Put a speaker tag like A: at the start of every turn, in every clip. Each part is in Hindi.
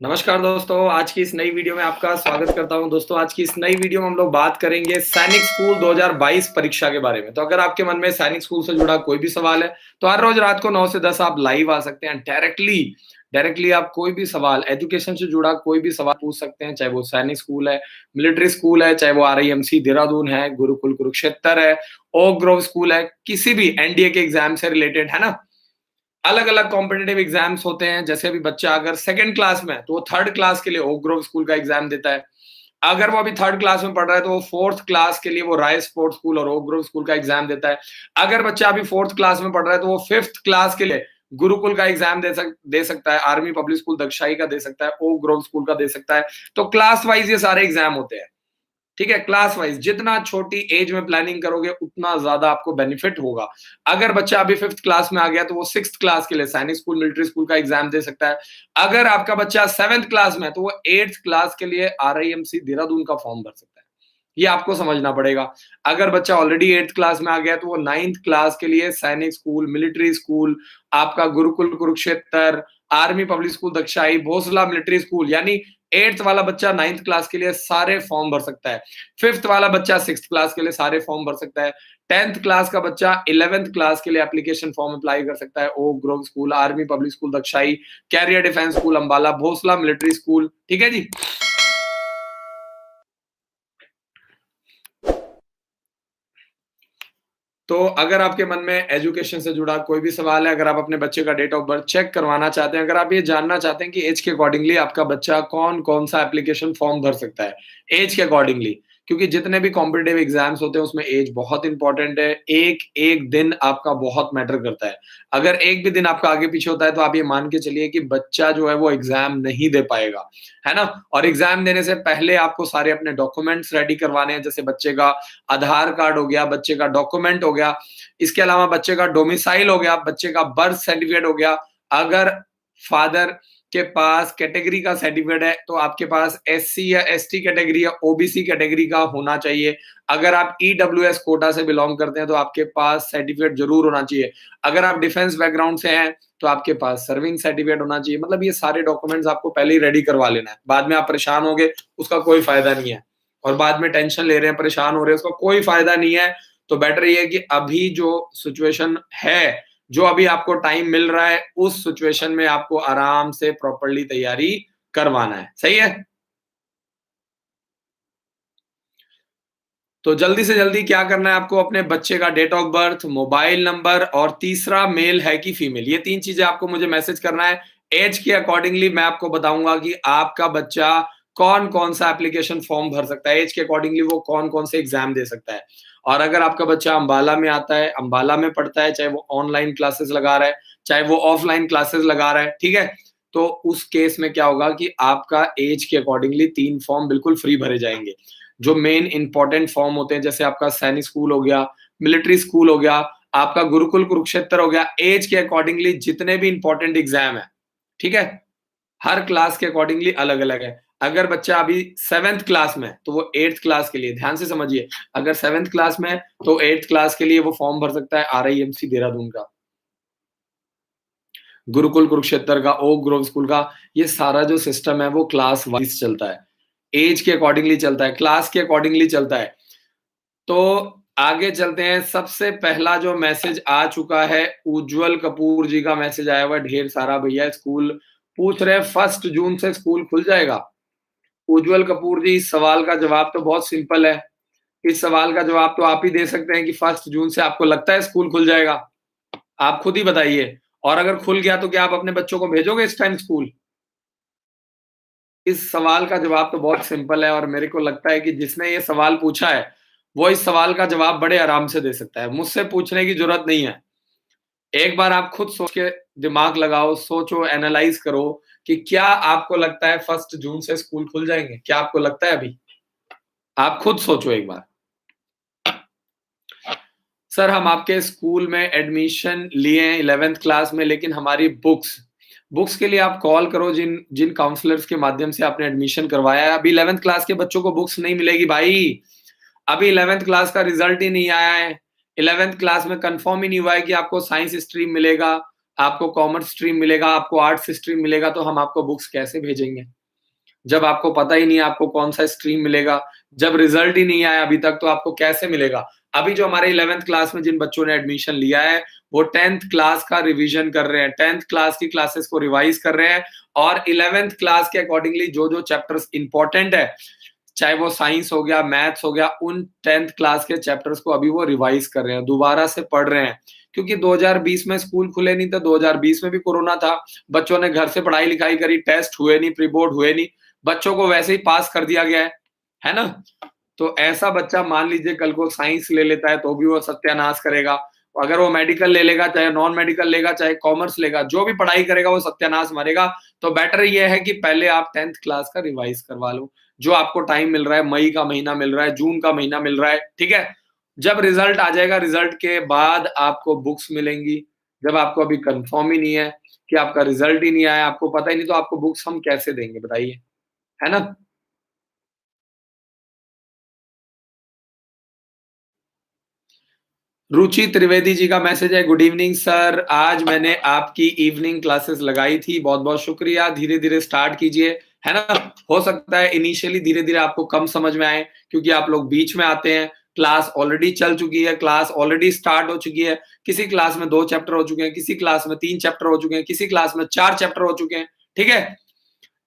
A: नमस्कार दोस्तों, आज की इस नई वीडियो में आपका स्वागत करता हूं। दोस्तों, आज की इस नई वीडियो में हम लोग बात करेंगे सैनिक स्कूल 2022 परीक्षा के बारे में। तो अगर आपके मन में सैनिक स्कूल से जुड़ा कोई भी सवाल है, तो हर रोज रात को 9 से 10 आप लाइव आ सकते हैं। डायरेक्टली आप कोई भी सवाल, एजुकेशन से जुड़ा कोई भी सवाल पूछ सकते हैं, चाहे वो सैनिक स्कूल है, मिलिट्री स्कूल है, चाहे वो RIMC देहरादून है, गुरुकुल कुरुक्षेत्र है, ओक ग्रोव स्कूल है, किसी भी NDA के एग्जाम से रिलेटेड, है ना। अलग-अलग कॉम्पिटिटिव एग्जाम्स होते हैं। जैसे अभी बच्चा अगर सेकंड क्लास में है, तो वो थर्ड क्लास के लिए ओक ग्रोव स्कूल का एग्जाम देता है। अगर वो अभी थर्ड क्लास में पढ़ रहा है, तो वो फोर्थ क्लास के लिए वो राइस स्पोर्ट्स स्कूल और ओक ग्रोव स्कूल का एग्जाम देता है। अगर बच्चा अभी फोर्थ क्लास में पढ़ रहा है, तो वो फिफ्थ क्लास के लिए गुरुकुल का एग्जाम दे सकता है, आर्मी पब्लिक स्कूल दक्षाई का दे सकता है, ओक ग्रोव स्कूल का दे सकता है। तो क्लास वाइज ये सारे एग्जाम होते हैं। ठीक है, क्लास वाइज जितना छोटी एज में प्लानिंग करोगे, उतना ज्यादा आपको बेनिफिट होगा। अगर बच्चा अभी फिफ्थ क्लास में आ गया, तो वो सिक्स्थ क्लास के लिए सैनिक स्कूल, मिलिट्री स्कूल का एग्जाम दे सकता है। अगर आपका बच्चा सेवेंथ क्लास में है, तो वो एट्थ क्लास के लिए RIMC देहरादून का फॉर्म भर सकता है। ये आपको समझना पड़ेगा। अगर बच्चा ऑलरेडी एट्थ क्लास में आ गया, तो वो नाइन्थ क्लास के लिए सैनिक स्कूल, मिलिट्री स्कूल, आपका Gurukul Kurukshetra, army public school Dagshai, Bhonsala military school, यानी एट्थ वाला बच्चा नाइन्थ क्लास के लिए सारे फॉर्म भर सकता है। फिफ्थ वाला बच्चा सिक्स्थ क्लास के लिए सारे फॉर्म भर सकता है। टेंथ क्लास का बच्चा 11th क्लास के लिए एप्लीकेशन फॉर्म अप्लाई कर सकता है। Oak Grove school, army public school Dagshai, career defence school Ambala, Bhonsala military school. ठीक है जी। तो अगर आपके मन में एजुकेशन से जुड़ा कोई भी सवाल है, अगर आप अपने बच्चे का डेट ऑफ बर्थ चेक करवाना चाहते हैं, अगर आप ये जानना चाहते हैं कि एज के अकॉर्डिंगली आपका बच्चा कौन-कौन सा एप्लीकेशन फॉर्म भर सकता है, एज के अकॉर्डिंगली, क्योंकि जितने भी कॉम्पिटिटिव एग्जाम्स होते हैं उसमें एज बहुत इंपॉर्टेंट है। एक-एक दिन आपका बहुत मैटर करता है। अगर एक भी दिन आपका आगे पीछे होता है, तो आप ये मान के चलिए कि बच्चा जो है वो एग्जाम नहीं दे पाएगा, है ना। और एग्जाम देने से पहले आपको सारे अपने डॉक्यूमेंट्स रेडी करवाने हैं, जैसे बच्चे का आधार कार्ड हो गया, बच्चे का डॉक्यूमेंट हो गया, इसके अलावा बच्चे का डोमिसाइल हो गया, बच्चे का बर्थ सर्टिफिकेट हो गया। अगर फादर के पास कैटेगरी का सर्टिफिकेट है, तो आपके पास SC या ST कैटेगरी या OBC कैटेगरी का होना चाहिए। अगर आप EWS कोटा से बिलोंग करते हैं, तो आपके पास सर्टिफिकेट जरूर होना चाहिए। अगर आप डिफेंस बैकग्राउंड से हैं, तो आपके पास सर्विंग सर्टिफिकेट होना चाहिए। मतलब ये सारे डॉक्यूमेंट्स आपको पहले ही रेडी करवा लेना है। बाद में आप परेशान होगे, उसका कोई फायदा नहीं है। और बाद में टेंशन ले रहे हैं, परेशान हो रहे हैं, उसका कोई फायदा नहीं है। तो बेटर ये है कि अभी जो सिचुएशन है, जो अभी आपको टाइम मिल रहा है, उस सिचुएशन में आपको आराम से प्रॉपर्ली तैयारी करवाना है। सही है? तो जल्दी से जल्दी क्या करना है आपको, अपने बच्चे का date of birth, mobile number और तीसरा मेल है कि फीमेल, ये 3 चीज़ें आपको मुझे मैसेज करना है। ऐज के अकॉर्डिंगली मैं आपको बताऊँगा कि आपका बच्चा कौन-कौन सा एप्लीकेशन फॉर्म भर सकता है, ऐज के अकॉर्डिंगली वो कौन-कौन से एग्ज़ाम दे सकता है। और अगर आपका बच्चा अम्बाला में आता है, अम्बाला में पढ़ता है, चाहे वो ऑनलाइन क्लासेस लगा रहा है, चाहे वो ऑफलाइन क्लासेस लगा रहा है, ठीक है? तो उस केस में क्या होगा कि आपका ऐज के अकॉर्डिंगली 3 फॉर्म बिल्कुल फ्री भरे जाएँगे। जो मेन इंपॉर्टेंट फॉर्म होते हैं, जैसे आपका सैनिक स्कूल हो गया, मिलिट्री स्कूल हो गया, आपका गुरुकुल कुरुक्षेत्र हो गया, एज के अकॉर्डिंगली जितने भी इंपॉर्टेंट एग्जाम है, ठीक है, हर क्लास के अकॉर्डिंगली अलग अलग है। अगर बच्चा अभी सेवेंथ क्लास में है, तो वो एट्थ क्लास के लिए, ध्यान से समझिए, अगर सेवेंथ क्लास में है, तो एट्थ क्लास के लिए वो फॉर्म भर सकता है RIMC देहरादून का, गुरुकुल कुरुक्षेत्र का, ओक ग्रोव स्कूल का। ये सारा जो सिस्टम है वो क्लास वाइज चलता है, एज के अकॉर्डिंगली चलता है, क्लास के अकॉर्डिंगली चलता है। तो आगे चलते हैं। सबसे पहला जो मैसेज आ चुका है, उज्जवल कपूर जी का मैसेज आया हुआ है ढेर सारा। भैया स्कूल पूछ रहे हैं 1 जून से स्कूल खुल जाएगा। उज्जवल कपूर जी, इस सवाल का जवाब तो बहुत सिंपल है। इस सवाल का जवाब तो आप ही दे सकते हैं कि 1 जून से आपको लगता है स्कूल खुल जाएगा। आप खुद ही बताइए। और अगर खुल गया, तो क्या आप अपने बच्चों को भेजोगे इस टाइम स्कूल? इस सवाल का जवाब तो बहुत सिंपल है, और मेरे को लगता है कि जिसने ये सवाल पूछा है, वो इस सवाल का जवाब बड़े आराम से दे सकता है। मुझसे पूछने की ज़रूरत नहीं है। एक बार आप खुद सोच के दिमाग लगाओ, सोचो, एनालाइज़ करो कि क्या आपको लगता है 1 जून से स्कूल खुल जाएँगे? क्या आपको लगता है अभी? आप खुद सोचो एक बार। सर, हम आपके स्कूल में एडमिशन लिए हैं 11th क्लास में, लेकिन हमारी बुक्स के लिए आप कॉल करो, जिन जिन काउंसलर्स के माध्यम से आपने एडमिशन करवाया है। अभी 11th क्लास के बच्चों को बुक्स नहीं मिलेगी भाई। अभी 11th क्लास का रिजल्ट ही नहीं आया है। 11th क्लास में कंफर्म ही नहीं हुआ है कि आपको साइंस स्ट्रीम मिलेगा। आपको कॉमर्स स्ट्रीम मिलेगा, आपको आर्ट्स स्ट्रीम मिलेगा, तो हम आपको बुक्स कैसे भेजेंगे? जब आपको पता ही नहीं है आपको कौन-सा स्ट्रीम मिलेगा, जब रिज़ल्ट ही नहीं आया अभी तक तो आपको कैसे मिलेगा? अभी जो हमारे 11th क्लास में जिन बच्चों ने एडमिशन लिया है, वो 10th क्लास का रिवीजन कर रहे हैं, 10th क्लास की क्लासेस को रिवाइज़ कर रहे हैं और 11th क्लास के अकॉर्डिंगली जो-जो चैप्टर्स इम्पोर्टेंट है, चाहे वो साइंस हो गया, मैथ्स हो गया, उन 10th क्लास के चैप्टर्स को अभी वो रिवाइज़ कर रहे हैं, दोबारा से पढ़ रहे हैं। क्योंकि 2020 में स्कूल खुले नहीं थे, 2020 में भी कोरोना था, बच्चों ने घर से पढ़ाई-लिखाई करी, टेस्ट हुए नहीं, प्री बोर्ड हुए नहीं, बच्चों को वैसे ही पास कर दिया गया है ना? तो ऐसा बच्चा मान लीजिए कल को साइंस ले लेता है तो भी वो सत्यानाश करेगा। अगर वो मेडिकल ले लेगा, चाहे नॉन मेडिकल लेगा, चाहे कॉमर्स लेगा, जो भी पढ़ाई करेगा वो सत्यानाश मरेगा। तो बेटर ये है कि पहले आप 10th क्लास का रिवाइज़ करवा लो। जो आपको टाइम मिल रहा है, मई का महीना मिल रहा है, जून का महीना मिल रहा है, ठीक है? जब रिज़ल्ट आ जाएगा, रिज़ल्ट के बाद आपको बुक्स मिलेंगी। जब आपको अभी कन्फर्म ही नहीं है कि आपका रिज़ल्ट ही नहीं आया, आपको पता ही नहीं तो आपको बुक्स हम कैसे देंगे बताइए? है ना? रुचि त्रिवेदी जी का मैसेज है, गुड इवनिंग सर, आज मैंने आपकी इवनिंग क्लासेस लगाई थी, बहुत-बहुत शुक्रिया, धीरे-धीरे स्टार्ट कीजिए, है ना? हो सकता है इनिशियली धीरे-धीरे आपको कम समझ में आए, क्योंकि आप लोग बीच में आते हैं, क्लास ऑलरेडी चल चुकी है, क्लास ऑलरेडी स्टार्ट हो चुकी है, किसी क्लास में 2 चैप्टर हो चुके हैं, किसी क्लास में 3 चैप्टर हो चुके हैं, किसी क्लास में 4 चैप्टर हो चुके हैं, ठीक है?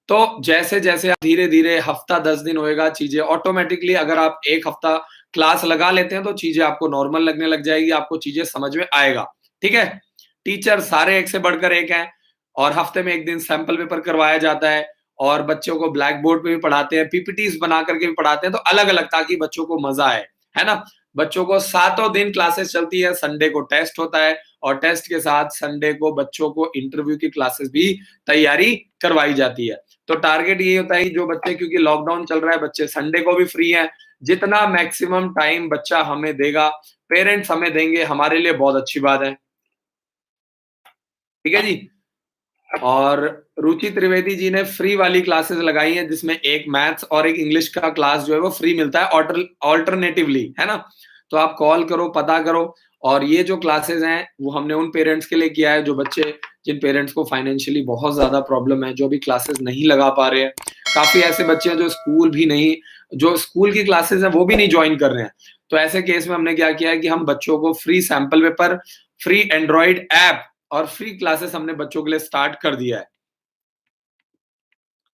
A: तो जैसे-जैसे आप धीरे-धीरे हफ्ता 10 दिन होएगा, चीज़ें ऑटोमैटिकली अगर आप 1 हफ्ता क्लास लगा लेते हैं, तो चीज़ें आपको नॉर्मल लगने लग जाएगी, आपको चीज़ें समझ में आएगा, ठीक है? टीचर सारे एक से बढ़कर एक हैं और हफ्ते में 1 दिन सैंपल पेपर करवाया जाता है और बच्चों को ब्लैक बोर्ड पे भी पढ़ाते हैं, पीपीटीज़ बना करके भी पढ़ाते हैं, तो अलग-अलग ताकि बच्चों को मज़ा आए, है ना? बच्चों को सातों दिन क्लासेस चलती है, संडे को टेस्ट होता है और टेस्ट के साथ संडे को बच्चों को इंटरव्यू की क्लासेस भी तैयारी करवाई जाती है। तो टारगेट ये होता है कि जो बच्चे क्योंकि लॉकडाउन चल रहा है, बच्चे संडे को भी फ्री हैं, जितना मैक्सिमम टाइम बच्चा हमें देगा, पेरेंट्स हमें देंगे, हमारे लिए बहुत अच्छी बात है। ठीक है जी? और रुचि त्रिवेदी जी ने फ्री वाली क्लासेस लगाई हैं जिसमें एक मैथ्स और एक इंग्लिश का क्लास जो है वो फ्री मिलता है ऑल्टरनेटिवली, है ना? तो आप कॉल करो, पता करो और ये जो क्लासेस हैं वो हमने उन पेरेंट्स के लिए किया है जो बच्चे जिन पेरेंट्स को फाइनेंशियली बहुत ज़्यादा प्रॉब्लम है, जो अभी क्लासेस नहीं लगा पा रहे हैं। काफ़ी ऐसे बच्चे हैं जो स्कूल की क्लासेस हैं वो भी नहीं जॉइन कर रहे हैं। तो ऐसे केस में हमने क्या किया है कि हम बच्चों को free sample paper, free Android app और फ्री क्लासेस हमने बच्चों के लिए स्टार्ट कर दिया है।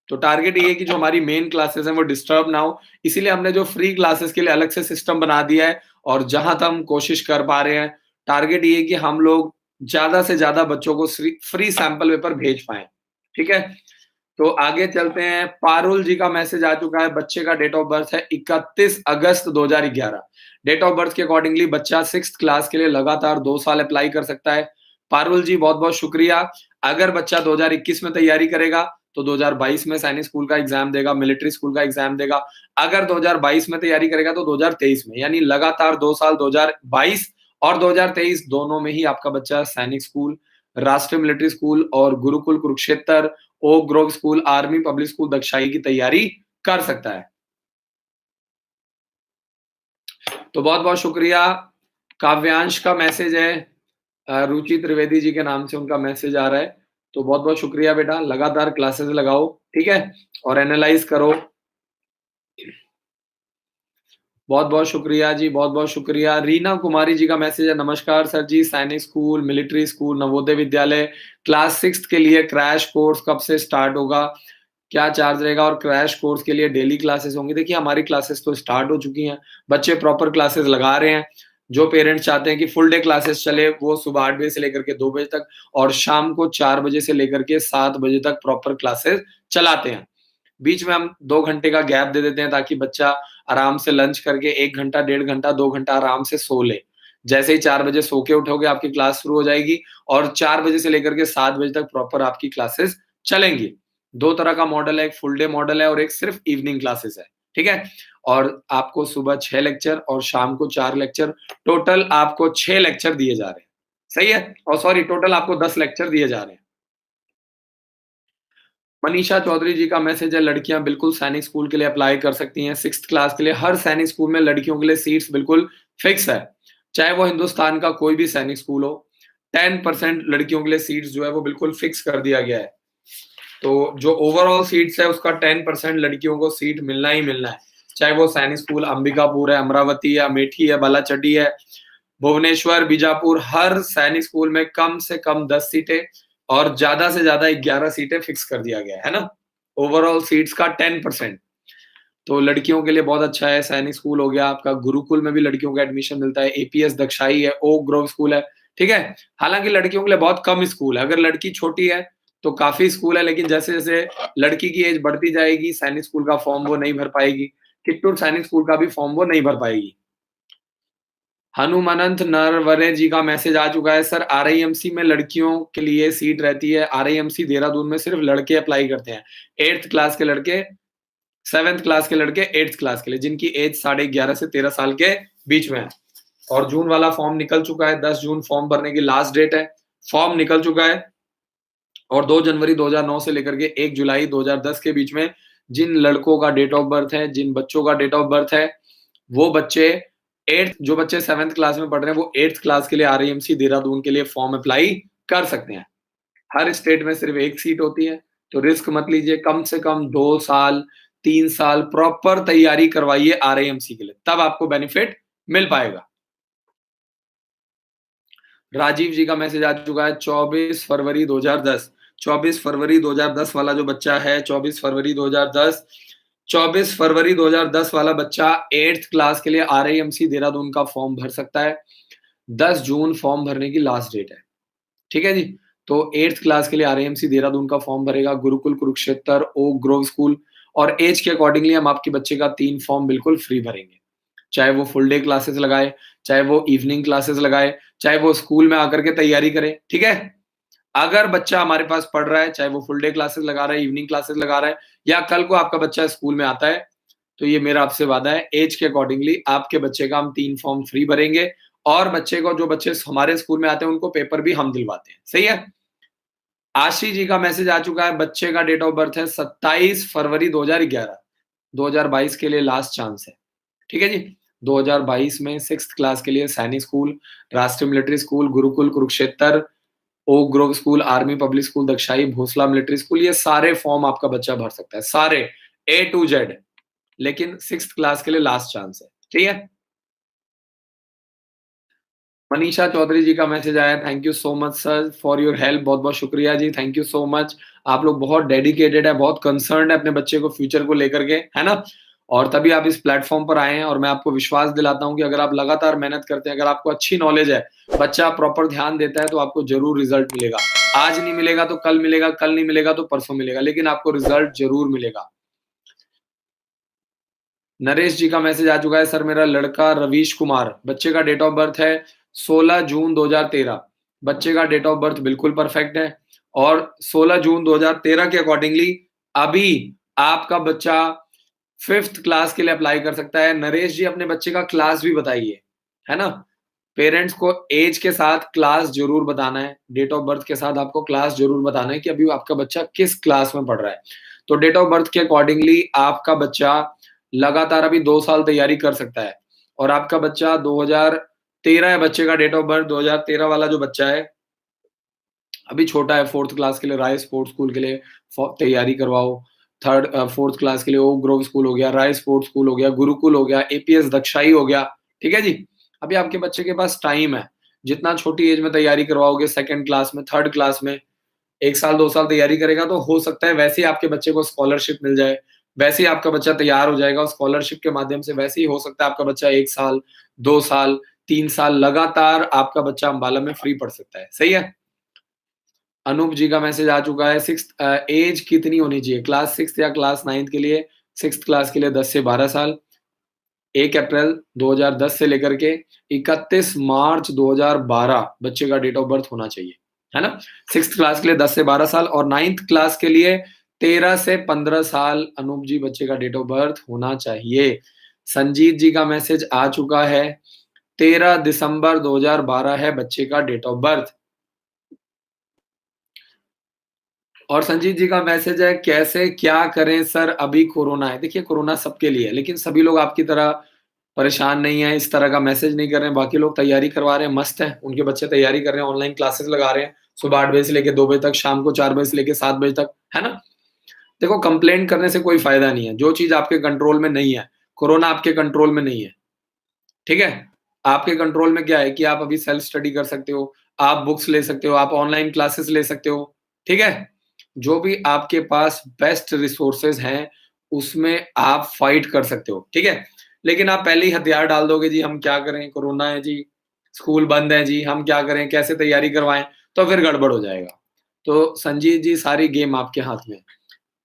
A: तो टारगेट ये है कि जो हमारी मेन क्लासेस हैं वो डिस्टर्ब ना हो, इसीलिए हमने जो फ्री क्लासेस के लिए अलग से सिस्टम बना दिया है और जहाँ तक हम कोशिश कर पा रहे हैं, टारगेट ये है कि हम लोग ज़्यादा से ज़्यादा बच्चों को फ्री सैंपल पेपर भेज पाएँ। ठीक है? तो आगे चलते हैं, पारुल जी का मैसेज आ चुका है, बच्चे का डेट ऑफ बर्थ है 31 अगस्त 2011। डेट ऑफ बर्थ के अकॉर्डिंगली बच्चा 6th क्लास के लिए लगातार 2 साल अप्लाई कर सकता है। पारुल जी बहुत-बहुत शुक्रिया। अगर बच्चा 2021 में तैयारी करेगा, तो 2022 में सैनिक स्कूल का एग्ज़ाम देगा, मिलिट्री स्कूल का एग्ज़ाम देगा। अगर 2022 में तैयारी करेगा, तो 2023 में, यानी लगातार 2 साल 2022 और 2023 दोनों में ही आपका बच्चा सैनिक स्कूल, राष्ट्रीय मिलिट्री स्कूल और Gurukul Kurukshetra, okay Grove school, army public school Dagshai की तैयारी कर सकता है। तो बहुत-बहुत शुक्रिया। काव्यांश का मैसेज है, रुचि त्रिवेदी जी के नाम से उनका मैसेज आ रहा है। तो बहुत-बहुत शुक्रिया बेटा, लगातार क्लासेस लगाओ, ठीक है? और एनालाइज़ करो। बहुत-बहुत शुक्रिया जी, बहुत-बहुत शुक्रिया। रीना कुमारी जी का मैसेज है, नमस्कार सर जी, सैनिक school, military school, Navodaya Vidyalaya, class 6th के लिए क्रैश कोर्स कब से स्टार्ट होगा? क्या चार्ज रहेगा और क्रैश कोर्स के लिए डेली क्लासेस होंगी? देखिए हमारी क्लासेस तो स्टार्ट हो चुकी हैं, बच्चे प्रॉपर क्लासेस लगा रहे हैं। जो पेरेंट्स चाहते हैं कि फुल डे क्लासेस चले, वो सुबह 8 बजे से लेकर के 2 बजे तक और शाम को 4 बजे से लेकर के 7 बजे तक प्रॉपर क्लासेस चलाते हैं। बीच में हम 2 घंटे का गैप दे देते हैं ताकि बच्चा आराम से लंच करके 1 घंटा, 1.5 घंटा, 2 घंटा आराम से सो ले। जैसे ही 4 बजे सो के उठोगे, आपकी क्लास शुरू हो जाएगी और 4 बजे से लेकर के 7 बजे तक प्रॉपर आपकी क्लासेस चलेंगी। 2 तरह का मॉडल है, एक फुल डे मॉडल है और एक सिर्फ इवनिंग क्लासेस है, ठीक है? और आपको सुबह 6 लेक्चर और शाम को 4 लेक्चर, टोटल आपको 6 लेक्चर दिए जा रहे हैं। सही है? और सॉरी टोटल आपको 10 लेक्चर दिए जा रहे हैं। मनीषा चौधरी जी का मैसेज है, लड़कियां बिल्कुल सैनिक स्कूल के लिए अप्लाई कर सकती हैं 6th क्लास के लिए। हर सैनिक स्कूल में लड़कियों के लिए सीट्स बिल्कुल फिक्स है, चाहे वो हिंदुस्तान का कोई भी सैनिक स्कूल हो। 10% लड़कियों के लिए सीट्स जो है वो बिल्कुल फिक्स कर दिया गया है। तो जो ओवरऑल सीट्स है उसका 10% लड़कियों को सीट मिलना ही मिलना है। चाहे वो सैनिक स्कूल अंबिकापुर है, अमरावती है, अमेठी है, बालाचड़ी है, भुवनेश्वर, बीजापुर, हर सैनिक स्कूल में कम से कम 10 सीटें और ज्यादा से ज्यादा 11 सीटें फिक्स कर दिया गया है ना। ओवरऑल सीट्स का 10%। तो लड़कियों के लिए बहुत अच्छा है। सैनिक स्कूल हो गया आपका, गुरुकुल में भी लड़कियों का एडमिशन मिलता है, एपीएस दक्षाई है, ओक ग्रोव स्कूल है, ठीक है। हालांकि लड़कियों के लिए बहुत कम स्कूल है। अगर लड़की छोटी है तो काफी स्कूल है, लेकिन जैसे जैसे लड़की की एज बढ़ती जाएगी सैनिक स्कूल का फॉर्म वो नहीं भर पाएगी, किट्टूर सैनिक स्कूल का भी फॉर्म वो नहीं भर पाएगी। हनुमानंत नरवरे जी का मैसेज आ चुका है, सर आरआईएमसी में लड़कियों के लिए सीट रहती है, आरआईएमसी देहरादून में सिर्फ लड़के अप्लाई करते हैं, 8th क्लास के लड़के, 7th क्लास के लड़के, 8th क्लास के लिए, जिनकी एज 11.5 से 13 साल के बीच में है। और जून वाला फॉर्म निकल चुका है, 10 जून फॉर्म भरने की लास्ट डेट है, फॉर्म निकल चुका है। और 2 जनवरी 2009 से लेकर के 1 जुलाई 2010 के बीच में जिन लड़कों का डेट ऑफ बर्थ है, जिन बच्चों का डेट ऑफ बर्थ है, वो बच्चे 8th, जो बच्चे 7th क्लास में पढ़ रहे हैं वो 8th क्लास के लिए आरआईएमसी देहरादून के लिए फॉर्म अप्लाई कर सकते हैं। हर स्टेट में सिर्फ एक सीट होती है, तो रिस्क मत लीजिए। कम से कम 2 साल, 3 साल प्रॉपर तैयारी करवाइए आरआईएमसी के लिए, तब आपको बेनिफिट मिल पाएगा। राजीव जी का मैसेज आ चुका है, 24 फरवरी 2010, 24 फरवरी 2010 वाला जो बच्चा है, 24 फरवरी 2010, 24 फरवरी 2010 वाला बच्चा 8th क्लास के लिए आरआईएमसी देहरादून का फॉर्म भर सकता है। 10 जून फॉर्म भरने की लास्ट डेट है, ठीक है जी। तो 8th क्लास के लिए आरआईएमसी देहरादून का फॉर्म भरेगा, Gurukul Kurukshetra, okay Grove school, और एज के अकॉर्डिंगली हम आपके बच्चे का 3 फॉर्म बिल्कुल फ्री भरेंगे। चाहे वो फुल डे क्लासेस लगाए, चाहे वो इवनिंग क्लासेस लगाए, चाहे वो स्कूल में आकर के तैयारी करे, ठीक है। अगर बच्चा हमारे पास पढ़ रहा है, चाहे वो फुल डे क्लासेस लगा रहा है, इवनिंग क्लासेस लगा रहा है, या कल को आपका बच्चा स्कूल में आता है, तो ये मेरा आपसे वादा है, एज के अकॉर्डिंगली आपके बच्चे का हम 3 फॉर्म फ्री भरेंगे। और बच्चे को, जो बच्चे हमारे स्कूल में आते हैं उनको पेपर भी हम दिलवाते हैं, सही है। आशी जी का मैसेज आ चुका है, बच्चे का डेट ऑफ बर्थ है 27 फरवरी 2011, 2022 के लिए लास्ट चांस है, ठीक है जी। 2022 में 6th क्लास के लिए Sainik school, Rashtriya military school, Gurukul Kurukshetra, okay Grove school, army public school Dagshai, Bhonsala military school, ये सारे फॉर्म आपका बच्चा भर सकता है, सारे A to Z। लेकिन 6th क्लास के लिए लास्ट चांस है, ठीक है। मनीषा चौधरी जी का मैसेज आया, thank you so much sir for your help, बहुत बहुत शुक्रिया जी, थैंक यू सो मच। आप लोग बहुत डेडिकेटेड है, बहुत कंसर्न है अपने बच्चे को फ्यूचर को लेकर के, है ना। और तभी आप इस प्लेटफॉर्म पर आए हैं, और मैं आपको विश्वास दिलाता हूं कि अगर आप लगातार मेहनत करते हैं, अगर आपको अच्छी नॉलेज है, बच्चा प्रॉपर ध्यान देता है, तो आपको जरूर रिजल्ट मिलेगा। आज नहीं मिलेगा तो कल मिलेगा, कल नहीं मिलेगा तो परसों मिलेगा, लेकिन आपको रिजल्ट जरूर मिलेगा। नरेश जी का मैसेज आ चुका है, सर मेरा लड़का रवीश कुमार, बच्चे का डेट ऑफ बर्थ है 16 जून 2013, बच्चे का डेट ऑफ बर्थ बिल्कुल परफेक्ट है। और 16 जून 2013 के अकॉर्डिंगली अभी आपका बच्चा 5th क्लास के लिए अप्लाई कर सकता है। नरेश जी अपने बच्चे का क्लास भी बताइए, है ना। पेरेंट्स को एज के साथ क्लास जरूर बताना है, डेट ऑफ बर्थ के साथ आपको क्लास जरूर बताना है कि अभी आपका बच्चा किस क्लास में पढ़ रहा है। तो डेट ऑफ बर्थ के अकॉर्डिंगली आपका बच्चा लगातार अभी 2 साल तैयारी कर सकता है। और आपका बच्चा 2013 है, बच्चे का डेट ऑफ बर्थ 2013 वाला जो बच्चा है, अभी छोटा है, 4th क्लास के लिए राय स्पोर्ट्स स्कूल के लिए तैयारी करवाओ। 4th क्लास के लिए ओक ग्रोव स्कूल हो गया, राय स्पोर्ट्स स्कूल हो गया, गुरुकुल हो गया, एपीएस दक्षाई हो गया, ठीक है जी। अभी आपके बच्चे के पास टाइम है, जितना छोटी एज में तैयारी करवाओगे, 2nd क्लास में, 3rd क्लास में, 1 साल 2 साल तैयारी करेगा, तो हो सकता है वैसे ही आपके बच्चे को स्कॉलरशिप मिल जाए, वैसे ही आपका बच्चा तैयार हो जाएगा, और स्कॉलरशिप के माध्यम से वैसे ही हो सकता है आपका बच्चा 1 साल, 2 साल, 3 साल लगातार आपका बच्चा अंबाला में फ्री पढ़ सकता है, सही है। अनूप जी का मैसेज आ चुका है, 6th एज कितनी होनी चाहिए, क्लास 6th या क्लास 9th के लिए। 6th क्लास के लिए 10 से 12 साल, 1 अप्रैल 2010 से लेकर के 31 मार्च 2012 बच्चे का डेट ऑफ बर्थ होना चाहिए, है ना। 6th क्लास के लिए 10 से 12 साल, और 9th क्लास के लिए 13 से 15 साल अनूप जी बच्चे का डेट ऑफ बर्थ होना चाहिए। संजीत जी का मैसेज आ चुका है, 13 दिसंबर 2012 है बच्चे का डेट ऑफ बर्थ। और संजीत जी का मैसेज है, कैसे क्या करें सर, अभी कोरोना है। देखिए कोरोना सबके लिए है, लेकिन सभी लोग आपकी तरह परेशान नहीं है, इस तरह का मैसेज नहीं कर रहे हैं। बाकी लोग तैयारी करवा रहे हैं, मस्त है, उनके बच्चे तैयारी कर रहे हैं, ऑनलाइन क्लासेस लगा रहे हैं, सुबह 8 बजे से लेके 2 बजे तक, शाम को 4 बजे से लेके 7 बजे तक, है ना? देखो, कंप्लेंट करने से कोई फ़ायदा नहीं है, जो चीज़ आपके कंट्रोल में नहीं है, कोरोना आपके कंट्रोल में नहीं है, ठीक है? आपके कंट्रोल में क्या है कि आप अभी सेल्फ स्टडी कर सकते हो, आप बुक्स ले सकते हो, आप ऑनलाइन क्लासेस ले सकते हो, ठीक है? जो भी आपके पास बेस्ट रिसोर्सेज़ हैं, उसमें आप फाइट कर सकते हो, ठीक है? लेकिन आप पहले ही हथियार डाल दोगे, जी हम क्या करें, कोरोना है जी, स्कूल बंद है जी, हम क्या करें, कैसे तैयारी करवाएँ? तो फिर गड़बड़ हो जाएगा। तो संजीव जी, सारी गेम आपके हाथ में है।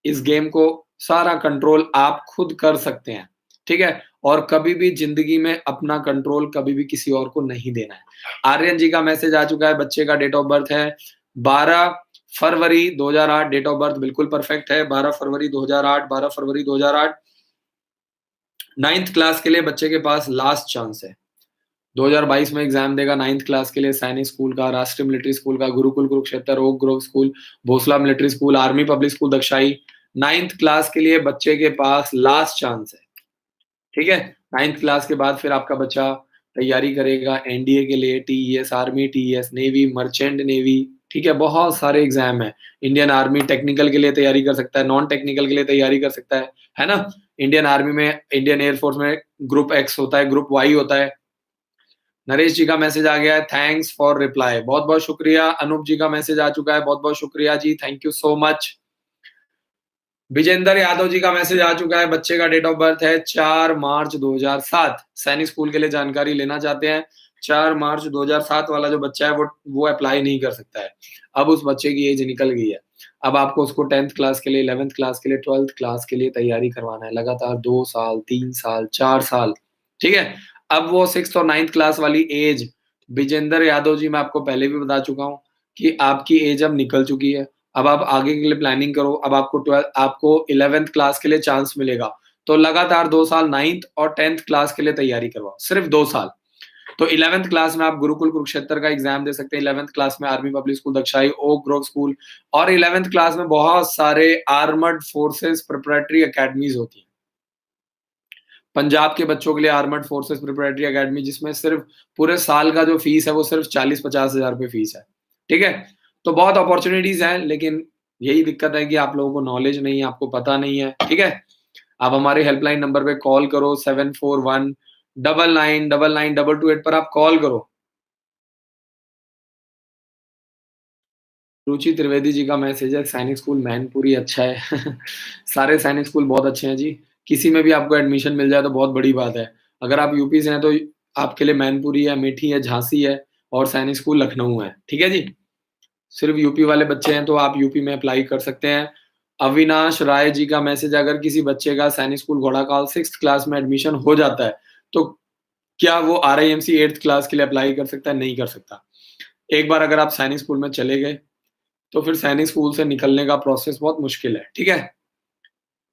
A: इस गेम को सारा कंट्रोल आप खुद कर सकते हैं, ठीक है? और कभी भी ज़िंदगी में अपना कंट्रोल कभी भी किसी और को नहीं देना है। आर्यन जी का मैसेज आ चुका है, बच्चे का डेट ऑफ बर्थ है 12 फरवरी 2008, डेट ऑफ बर्थ बिल्कुल परफेक्ट है, 12 फरवरी 2008, 12 फरवरी 2008। 9th क्लास के लिए बच्चे के पास लास्ट चांस है। 2022 में एग्ज़ाम देगा 9th क्लास के लिए, सैनिक स्कूल का, राष्ट्रीय मिलिट्री स्कूल का, Gurukul Kurukshetra, okay Grove school, Bhonsala military school, army public school Dagshai. 9th class के लिए बच्चे के पास लास्ट चांस है, ठीक है? 9th क्लास के बाद फिर आपका बच्चा तैयारी करेगा एनडीए के लिए, TES army, TES navy, merchant navy, ठीक है? बहुत सारे एग्ज़ाम हैं। इंडियन आर्मी टेक्निकल के लिए तैयारी कर सकता है, नॉन टेक्निकल के लिए तैयारी कर सकता है ना? इंडियन आर्मी में, इंडियन एयर फोर्स में ग्रुप एक्स होता है, ग्रुप वाई होता है। नरेश जी का मैसेज आ गया है, थैंक्स फॉर रिप्लाई, बहुत-बहुत शुक्रिया। अनूप जी का मैसेज आ चुका है, बहुत-बहुत शुक्रिया जी, thank you so much. Vijendra Yadav ji का मैसेज आ चुका है, बच्चे का डेट ऑफ बर्थ है 4 मार्च 2007, सैनिक स्कूल के लिए जानकारी लेना चाहते हैं। 4 मार्च 2007 वाला जो बच्चा है वो अप्लाई नहीं कर सकता है। अब उस बच्चे की एज निकल गई है। अब आपको उसको 10th क्लास के लिए, 11th क्लास के लिए, 12th क्लास के लिए तैयारी करवाना है, लगातार 2 साल, 3 साल, 4 साल, ठीक है? अब वो 6th और 9th क्लास वाली एज, विजेंद्र यादव जी, मैं आपको पहले भी बता चुका हूँ कि आपकी एज अब निकल चुकी है। अब आप आगे के लिए प्लानिंग करो, अब आपको 11th क्लास के लिए चांस मिलेगा, तो लगातार 2 साल 9th और 10th क्लास के लिए तैयारी करवाओ, सिर्फ 2 साल। तो 11th क्लास में आप गुरुकुल कुरुक्षेत्र का एग्ज़ाम दे सकते हैं, 11th क्लास में army public school Dagshai, Oak Grove school, और 11th क्लास में बहुत सारे आर्मर्ड फोर्सेस प्रिपरेटरी अकेडमीज़ होती हैं। पंजाब के बच्चों के लिए आर्मर्ड फोर्सेस प्रिपरेटरी अकेडमी, जिसमें सिर्फ पूरे साल का जो फीस है वो सिर्फ 40-50 हज़ार रुपए फीस है, ठीक है? तो बहुत अपॉर्च्युनिटीज़ हैं, लेकिन यही दिक्कत है कि आप लोगों को नॉलेज नहीं है, आपको पता नहीं है, ठीक है? आप हमारे हेल्पलाइन नंबर पे कॉल करो, 741 99992228 पर आप कॉल करो। रुचि त्रिवेदी जी का मैसेज है, सैनिक स्कूल मैनपुरी अच्छा है। सारे सैनिक स्कूल बहुत अच्छे हैं जी। किसी में भी आपको एडमिशन मिल जाए तो बहुत बड़ी बात है। अगर आप यूपी से हैं तो आपके लिए मैनपुरी है, अमेठी है, झांसी है, और सैनिक स्कूल लखनऊ है। ठीक है जी? सिर्फ़ यूपी वाले बच्चे हैं तो आप यूपी में अप्लाई कर सकते हैं। अविनाश राय जी का मैसेज, अगर किसी बच्चे का सैनिक स्कूल घोड़ाकाल 6th क्लास में एडमिशन हो जाता है, तो क्या वो आरआईएमसी 8th क्लास के लिए अप्लाई कर सकता है? नहीं कर सकता। एक बार अगर आप सैनिक स्कूल में चले गए, तो फिर सैनिक स्कूल से निकलने का प्रोसेस बहुत मुश्किल है, ठीक है?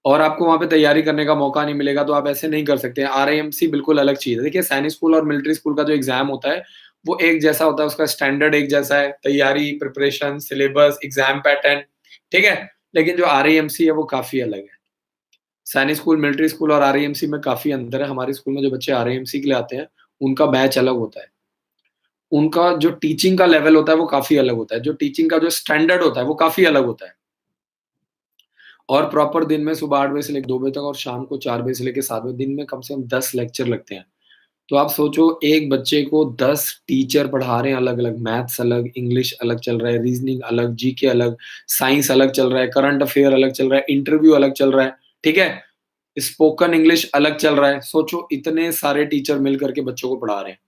A: और आपको वहाँ पे तैयारी करने का मौका नहीं मिलेगा, तो आप ऐसे नहीं कर सकते। आरआईएमसी बिल्कुल अलग चीज़ है। देखिए, सैनिक स्कूल और मिलिट्री स्कूल का जो एग्ज़ाम होता है, वो एक जैसा होता है, उसका स्टैंडर्ड एक जैसा है, तैयारी, प्रिपरेशन, सिलेबस, एग्ज़ाम पैटर्न, ठीक है? लेकिन जो आरआईएमसी है, वो काफ़ी अलग है। सैनिक स्कूल, मिलिट्री स्कूल और आरआईएमसी में काफ़ी अंतर है। हमारे स्कूल में जो बच्चे आरआईएमसी के लिए आते हैं, उनका बैच अलग होता है। उनका जो टीचिंग का लेवल होता है, वो काफ़ी अलग होता है। जो टीचिंग का जो स्टैंडर्ड होता है, वो काफ़ी अलग होता है। और प्रॉपर दिन में सुबह 8 बजे से लेके 2 बजे तक और शाम को 4 बजे से लेके 7 बजे, दिन में कम से कम 10 लेक्चर लगते हैं। तो आप सोचो, एक बच्चे को 10 टीचर पढ़ा रहे हैं अलग-अलग, मैथ्स अलग, इंग्लिश अलग चल रहा है, रीज़निंग अलग, जीके अलग, साइंस अलग चल रहा है, करंट अफेयर अलग चल रहा है, इंटरव्यू अलग चल रहा है, ठीक है? स्पोकन इंग्लिश अलग चल रहा है। सोचो, इतने सारे टीचर मिल कर के बच्चों को पढ़ा रहे हैं।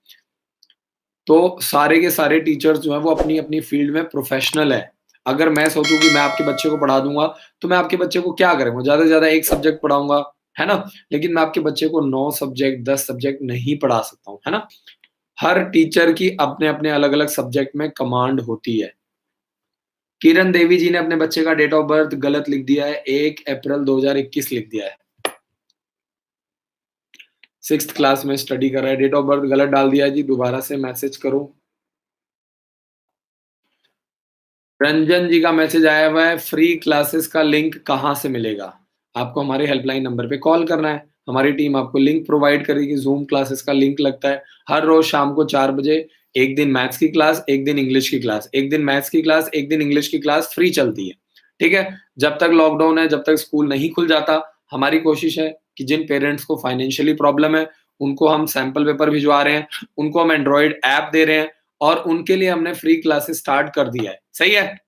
A: तो सारे के सारे टीचर्स जो हैं वो अपनी-अपनी फ़ील्ड में प्रोफ़ेशनल हैं। अगर मैं सोचूँ कि मैं आपके बच्चे को पढ़ा दूँगा, तो मैं आपके बच्चे को क्या करूँगा? ज़्यादा से ज़्यादा 1 सब्जेक्ट पढ़ाऊँगा, है ना? लेकिन मैं आपके बच्चे को 9 सब्जेक्ट, 10 सब्जेक्ट नहीं पढ़ा सकता हूँ, है ना? हर टीचर की अपने-अपने अलग-अलग सब्जेक्ट में कमांड होती है। किरण देवी जी ने अपने बच्चे का डेट ऑफ बर्थ गलत लिख दिया है, 1 अप्रैल 2021 लिख दिया है। 6th क्लास में स्टडी कर रहा है, डेट ऑफ बर्थ गलत डाल दिया है जी, दोबारा से मैसेज करो। रंजन जी का मैसेज आया हुआ है, फ्री क्लासेस का लिंक कहाँ से मिलेगा? आपको हमारे हेल्पलाइन नंबर पे कॉल करना है। हमारी टीम आपको लिंक प्रोवाइड करेगी, ज़ूम क्लासेस का लिंक लगता है। हर रोज़ शाम को 4 बजे एक दिन मैथ्स की क्लास, एक दिन इंग्लिश की क्लास, एक दिन मैथ्स की क्लास, एक दिन इंग्लिश की क्लास फ्री चलती है, ठीक है? जब तक लॉकडाउन है, जब तक स्कूल नहीं खुल जाता, हमारी कोशिश है कि जिन पेरेंट्स को फाइनेंशियली प्रॉब्लम है, उनको हम सैंपल पेपर भिजवा रहे हैं, उनको हम एंड्रॉइड ऐप दे रहे हैं और उनके लिए हमने फ्री क्लासेस स्टार्ट कर दिया है, सही है?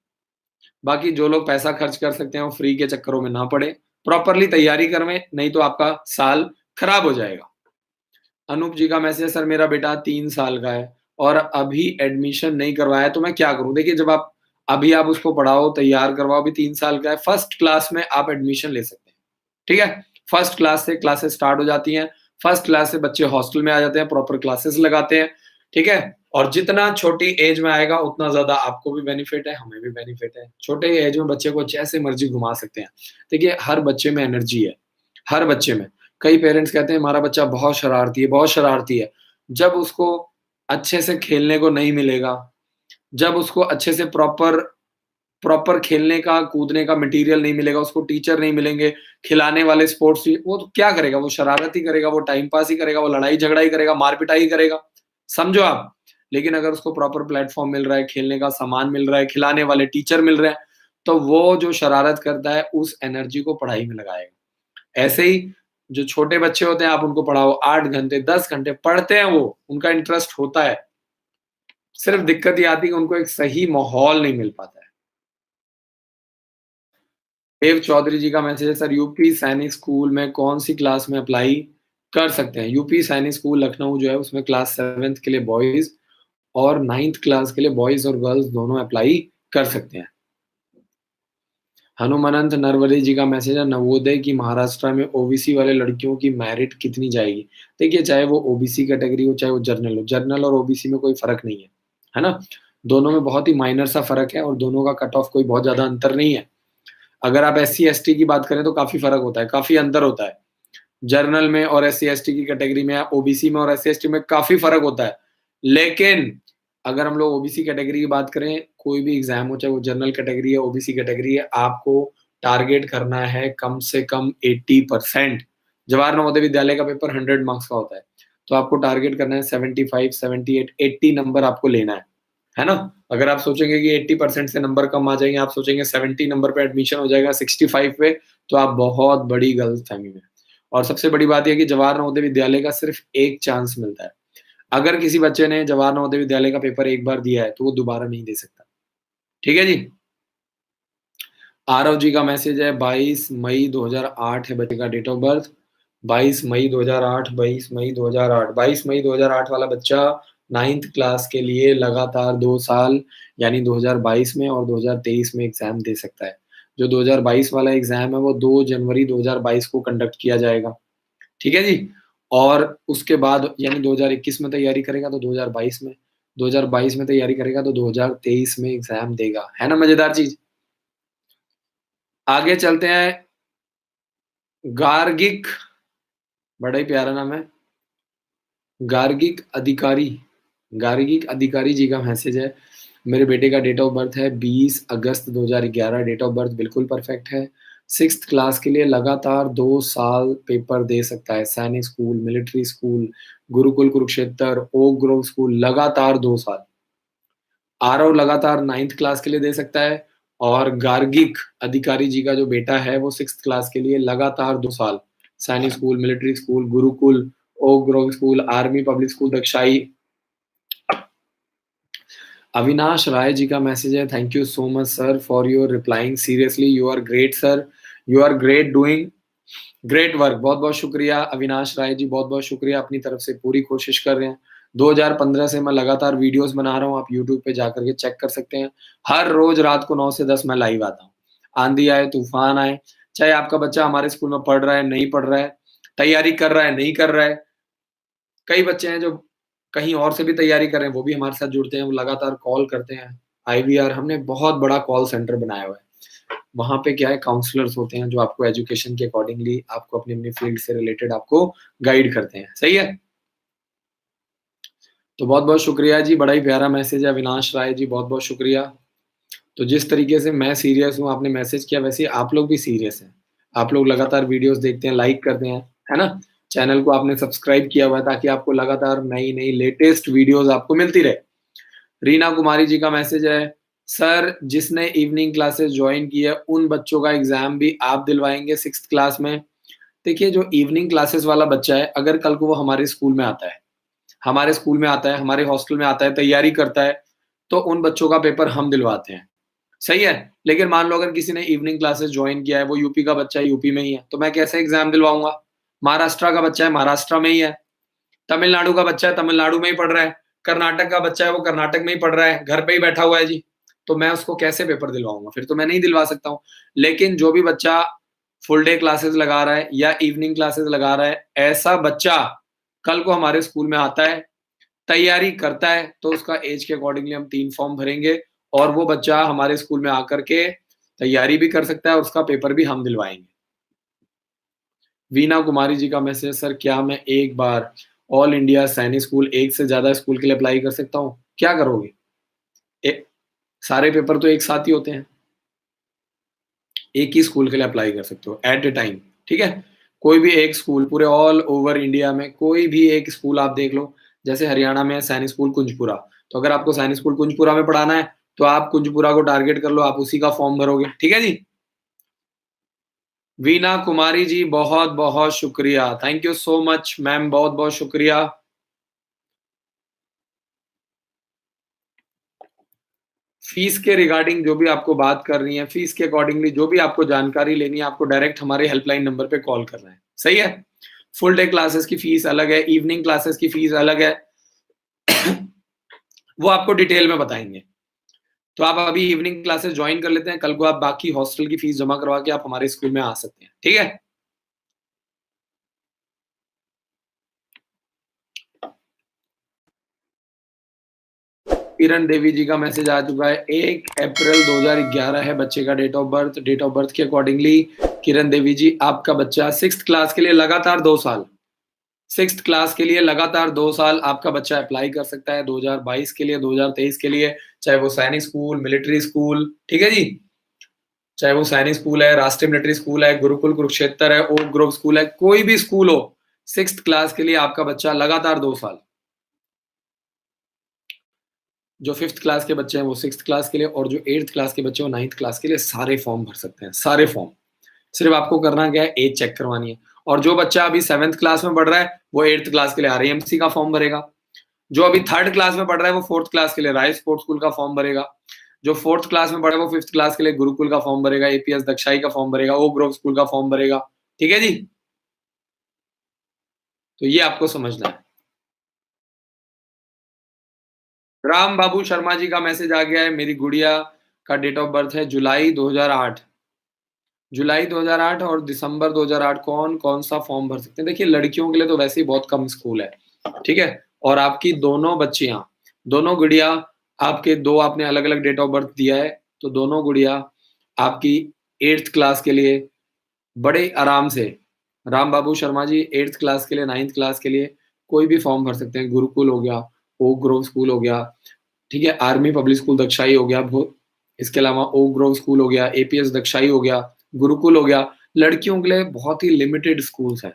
A: बाकी जो लोग पैसा खर्च कर सकते हैं, वो फ्री के चक्करों में ना पड़े, प्रॉपरली तैयारी करवें, नहीं तो आपका साल खराब हो जाएगा। अनूप जी का मैसेज है, सर मेरा बेटा 3 साल का है और अभी एडमिशन नहीं करवाया तो मैं क्या करूँ? देखिए, जब आप उसको पढ़ाओ, तैयार करवाओ, अभी 3 साल का है, फर्स्ट क्लास में आप एडमिशन ले सकते हैं, ठीक है? फर्स्ट क्लास से क्लासेस स्टार्ट हो जाती हैं, फर्स्ट क्लास से बच्चे हॉस्टल में आ जाते हैं, प्रॉपर क्लासेस लगाते हैं, ठीक है? और जितना छोटी एज में आएगा, उतना ज़्यादा आपको भी बेनिफिट है, हमें भी बेनिफिट है। छोटे एज में बच्चे को जैसे मर्ज़ी घुमा सकते हैं। देखिए, हर बच्चे में एनर्जी है, हर बच्चे में। कई पेरेंट्स कहते हैं हमारा बच्चा बहुत शरारती है, बहुत शरारती है। जब उसको अच्छे से खेलने को नहीं मिलेगा, जब उसको अच्छे से प्रॉपर प्रॉपर खेलने का, कूदने का मटेरियल नहीं मिलेगा, उसको टीचर नहीं मिलेंगे, खिलाने वाले स्पोर्ट्स वो तो क्या करेगा? वो शरारत ही करेगा, वो टाइम पास ही करेगा, वो लड़ाई-झगड़ा ही करेगा, मार-पिटाई ही करेगा। समझो आप। लेकिन अगर उसको प्रॉपर प्लेटफ़ॉर्म मिल रहा है, खेलने का सामान मिल रहा है, खिलाने वाले टीचर मिल रहे हैं, तो वो जो शरारत करता है, उस एनर्जी को पढ़ाई में लगाएगा। ऐसे ही जो छोटे बच्चे होते हैं, आप उनको पढ़ाओ 8 घंटे, 10 घंटे पढ़ते हैं वो, उनका इंटरेस्ट होता है। सिर्फ़ दिक्कत ये आती है कि उनको एक सही माहौल नहीं मिल पाता है। देव चौधरी जी का मैसेज है, सर यूपी सैनिक स्कूल में कौन-सी क्लास में अप्लाई कर सकते हैं? यूपी सैनिक स्कूल लखनऊ जो है उसमें क्लास 7th के लिए बॉयज़ और 9th क्लास के लिए बॉयज़ और गर्ल्स दोनों अप्लाई कर सकते हैं। हनुमानंत नरवरे जी का मैसेज है, नवोदय की महाराष्ट्र में ओबीसी वाले लड़कियों की मेरिट कितनी जाएगी? देखिए, चाहे वो ओबीसी कैटेगरी हो, चाहे वो जनरल हो, जनरल और ओबीसी में कोई फ़र्क नहीं है ना? दोनों में बहुत ही माइनर सा फ़र्क है और दोनों का कट ऑफ कोई बहुत ज़्यादा अंतर नहीं है। अगर आप एससी-एसटी की बात करें तो काफ़ी फ़र्क होता है, काफ़ी अंतर होता है। जर्नल में और एससी-एसटी की कैटेगरी में, ओबीसी में और एससी-एसटी में काफ़ी फ़र्क होता है। लेकिन अगर हम लोग ओबीसी कैटेगरी की बात करें, कोई भी एग्ज़ाम हो, चाहे वो जनरल कैटेगरी है, ओबीसी कैटेगरी है, आपको टारगेट करना है कम से कम 80%। जवाहर नवोदय विद्यालय का पेपर 100 मार्क्स का होता है, तो आपको टारगेट करना है 75, 78, 80 नंबर आपको लेना है ना? अगर आप सोचेंगे कि 80% से नंबर कम आ जाएँगे, आप सोचेंगे 70 नंबर पे एडमिशन हो जाएगा 65 पे, तो आप बहुत बड़ी गलतफ़हमी में हैं। और सबसे बड़ी बात ये है कि जवाहर नवोदय विद्यालय का सिर्फ़ 1 चांस मिलता है। अगर किसी बच्चे ने जवाहर नवोदय विद्यालय का पेपर एक बार दिया है, तो वो दोबारा नहीं दे सकता। ठीक है जी? आरव जी का मैसेज है, 22 मई 2008 है बच्चे का डेट ऑफ बर्थ। 22 मई 2008, 22 मई 2008, 22 मई 2008 वाला बच्चा 9th क्लास के लिए लगातार 2 साल यानी 2022 में और 2023 में एग्ज़ाम दे सकता है। जो 2022 वाला एग्ज़ाम है वो 2 जनवरी 2022 को कंडक्ट किया जाएगा। ठीक है जी? और उसके बाद यानी 2021 में तैयारी करेगा तो 2022 में, 2022 में तैयारी करेगा तो 2023 में एग्ज़ाम देगा। है ना मज़ेदार चीज़? आगे चलते हैं, गार्गिक, बड़ा ही प्यारा नाम है, गार्गिक अधिकारी, गार्गिक अधिकारी जी का मैसेज है, मेरे बेटे का डेट ऑफ बर्थ है 20 अगस्त 2011, डेट ऑफ बर्थ बिल्कुल परफेक्ट है। 6th क्लास के लिए लगातार 2 साल पेपर दे सकता है, Sainik school, military school, Gurukul Kurukshetra, okay Grove school, लगातार 2 साल। आरव लगातार 9th क्लास के लिए दे सकता है और गार्गिक अधिकारी जी का जो बेटा है वो 6th क्लास के लिए लगातार 2 साल, Sainik school, military school, Gurukul, Oak Grove school, army public school, Dagshai. Avinash Rai ji का मैसेज है, thank you so much sir for your replying, seriously you are great sir, you are great doing great work. बहुत-बहुत शुक्रिया अविनाश राय जी, बहुत-बहुत शुक्रिया, अपनी तरफ से पूरी कोशिश कर रहे हैं। 2015 से मैं लगातार वीडियोज़ बना रहा हूँ, आप यूट्यूब पे जाकर के चेक कर सकते हैं। हर रोज़ रात को 9 से 10 मैं लाइव आता हूँ। आंधी आए, तूफ़ान आए, चाहे आपका बच्चा हमारे स्कूल में पढ़ रहा है, नहीं पढ़ रहा है, तैयारी कर रहा है, नहीं कर रहा है। कई बच्चे हैं जो कहीं और से भी तैयारी कर रहे हैं, वो भी हमारे साथ जुड़ते हैं, वो लगातार कॉल करते हैं। आईवीआर हमने बहुत बड़ा कॉल सेंटर बनाया हुआ है। वहाँ पे क्या है, काउंसलर्स होते हैं जो आपको एजुकेशन के अकॉर्डिंगली आपको अपनी-अपनी फील्ड से रिलेटेड आपको गाइड करते हैं। सही है? तो बहुत-बहुत शुक्रिया जी, बड़ा ही प्यारा मैसेज है अविनाश राय जी, बहुत-बहुत शुक्रिया। तो जिस तरीके से मैं सीरियस हूँ, आपने मैसेज किया वैसे ही आप लोग भी सीरियस हैं। आप लोग लगातार वीडियोज़ देखते हैं, लाइक करते हैं, है ना? चैनल को आपने सब्सक्राइब किया हुआ है ताकि आपको लगातार नई-नई लेटेस्ट वीडियोज़ आपको मिलती रहे। रीना कुमारी जी का मैसेज है, सर जिसने इवनिंग क्लासेस जॉइन की है, उन बच्चों का एग्ज़ाम भी आप दिलवाएँगे 6th क्लास में? देखिए, जो इवनिंग क्लासेस वाला बच्चा है, अगर कल को वो हमारे स्कूल में आता है, हमारे हॉस्टल में आता है, तैयारी करता है, तो उन बच्चों का पेपर हम दिलवाते हैं। सही है? लेकिन मान लो अगर किसी ने इवनिंग क्लासेस जॉइन किया है, वो यूपी का बच्चा है, यूपी में ही है, तो मैं कैसे एग्ज़ाम दिलवाऊँगा? महाराष्ट्र का बच्चा है, महाराष्ट्र में ही है, तमिलनाडु का बच्चा है, तमिलनाडु में ही पढ़ रहा है, कर्नाटक का बच्चा है, वो कर्नाटक में ही पढ़ रहा है, घर पे ही बैठा हुआ है जी, तो मैं उसको कैसे पेपर दिलवाऊँगा? फिर तो मैं नहीं दिलवा सकता हूँ। लेकिन जो भी बच्चा फुल डे क्लासेस लगा रहा है या इवनिंग क्लासेस लगा रहा है, ऐसा बच्चा कल को हमारे स्कूल में आता है, तैयारी करता है, तो उसका ऐज के अकॉर्डिंगली हम 3 फॉर्म भरेंगे और वो बच्चा हमारे स्कूल में आकर के तैयारी भी कर सकता है और उसका पेपर भी हम दिलवाएँगे। वीना कुमारी जी का मैसेज, सर क्या मैं एक बार ऑल इंडिया सैनिक स्कूल एक से ज़्यादा स्कूल के लिए अप्लाई कर सकता हूँ? क्या करोगे? ए सारे पेपर तो एक साथ ही होते हैं। एक ही स्कूल के लिए अप्लाई कर सकते हो एट अ टाइम, ठीक है? कोई भी एक स्कूल पूरे ऑल ओवर इंडिया में कोई भी एक स्कूल आप देख लो, जैसे हरियाणा में है सैनिक स्कूल कुंजपुरा, तो अगर आपको सैनिक स्कूल कुंजपुरा में पढ़ाना है, तो आप कुंजपुरा को टारगेट कर लो, आप उसी का फॉर्म भरोगे, ठीक है जी? वीना कुमारी जी बहुत-बहुत शुक्रिया, thank you so much ma'am, बहुत-बहुत शुक्रिया। फीस के रिगार्डिंग जो भी आपको बात करनी है, फीस के अकॉर्डिंगली जो भी आपको जानकारी लेनी है, आपको डायरेक्ट हमारे हेल्पलाइन नंबर पे कॉल करना है, सही है? फुल डे क्लासेस की फीस अलग है, इवनिंग क्लासेस की फीस अलग है, वो आपको डिटेल में बताएँगे। तो आप अभी इवनिंग क्लासेस जॉइन कर लेते हैं, कल को आप बाकी हॉस्टल की फीस जमा करवा के आप हमारे स्कूल में आ सकते हैं, ठीक है? किरण देवी जी का मैसेज आ चुका है, 1 अप्रैल 2011 है बच्चे का डेट ऑफ बर्थ के अकॉर्डिंगली किरण देवी जी आपका बच्चा 6th क्लास के लिए लगातार 2 साल 6th क्लास के लिए लगातार 2 साल आपका बच्चा अप्लाई कर सकता है 2022 के लिए, 2023 के लिए, चाहे वो सैनिक स्कूल, मिलिट्री स्कूल, ठीक है जी? चाहे वो सैनिक स्कूल है, राष्ट्रीय मिलिट्री स्कूल है, गुरुकुल कुरुक्षेत्र है, ओक ग्रोव स्कूल है, कोई भी स्कूल हो, 6th क्लास के लिए आपका बच्चा लगातार 2 साल। जो 5th क्लास के बच्चे हैं वो 6th क्लास के लिए और जो 8th क्लास के बच्चे हैं वो 9th क्लास के लिए सारे फॉर्म भर सकते हैं, सारे फॉर्म। सिर्फ आपको करना क्या है, एज चेक करवानी है और जो बच्चा अभी 7th क्लास में पढ़ रहा है, वो 8th क्लास के लिए आरएएमसी का फॉर्म भरेगा। जो अभी 3rd क्लास में पढ़ रहा है, वो 4th क्लास के लिए राय स्पोर्ट्स स्कूल का फॉर्म भरेगा। जो 4th क्लास में पढ़ रहा है, वो 5th क्लास के लिए गुरुकुल का फॉर्म भरेगा, एपीएस दक्षाई का फॉर्म भरेगा, ओक ग्रोव स्कूल का फॉर्म भरेगा। ठीक है जी? तो ये आपको समझना है। राम बाबू शर्मा जी का मैसेज आ गया है, मेरी गुड़िया का डेट ऑफ बर्थ है जुलाई 2008। जुलाई 2008 और दिसंबर 2008 कौन-कौन सा फॉर्म भर सकते हैं? देखिए लड़कियों के लिए तो वैसे ही बहुत कम स्कूल है, ठीक है? और आपकी दोनों बच्चियाँ, दोनों गुड़िया आपके 2 आपने अलग-अलग डेट ऑफ बर्थ दिया है, तो दोनों गुड़िया आपकी 8th क्लास के लिए बड़े आराम से राम बाबू शर्मा जी 8th क्लास के लिए, 9th क्लास के लिए कोई भी फॉर्म भर सकते हैं। गुरुकुल हो गया, ओक ग्रोव स्कूल हो गया, ठीक है? आर्मी पब्लिक स्कूल दक्षाई हो गया, भो इसके अलावा ओक ग्रोव स्कूल हो गया, एपीएस दक्षाई हो गया, गुरुकुल हो गया। लड़कियों के लिए बहुत ही लिमिटेड स्कूल्स हैं।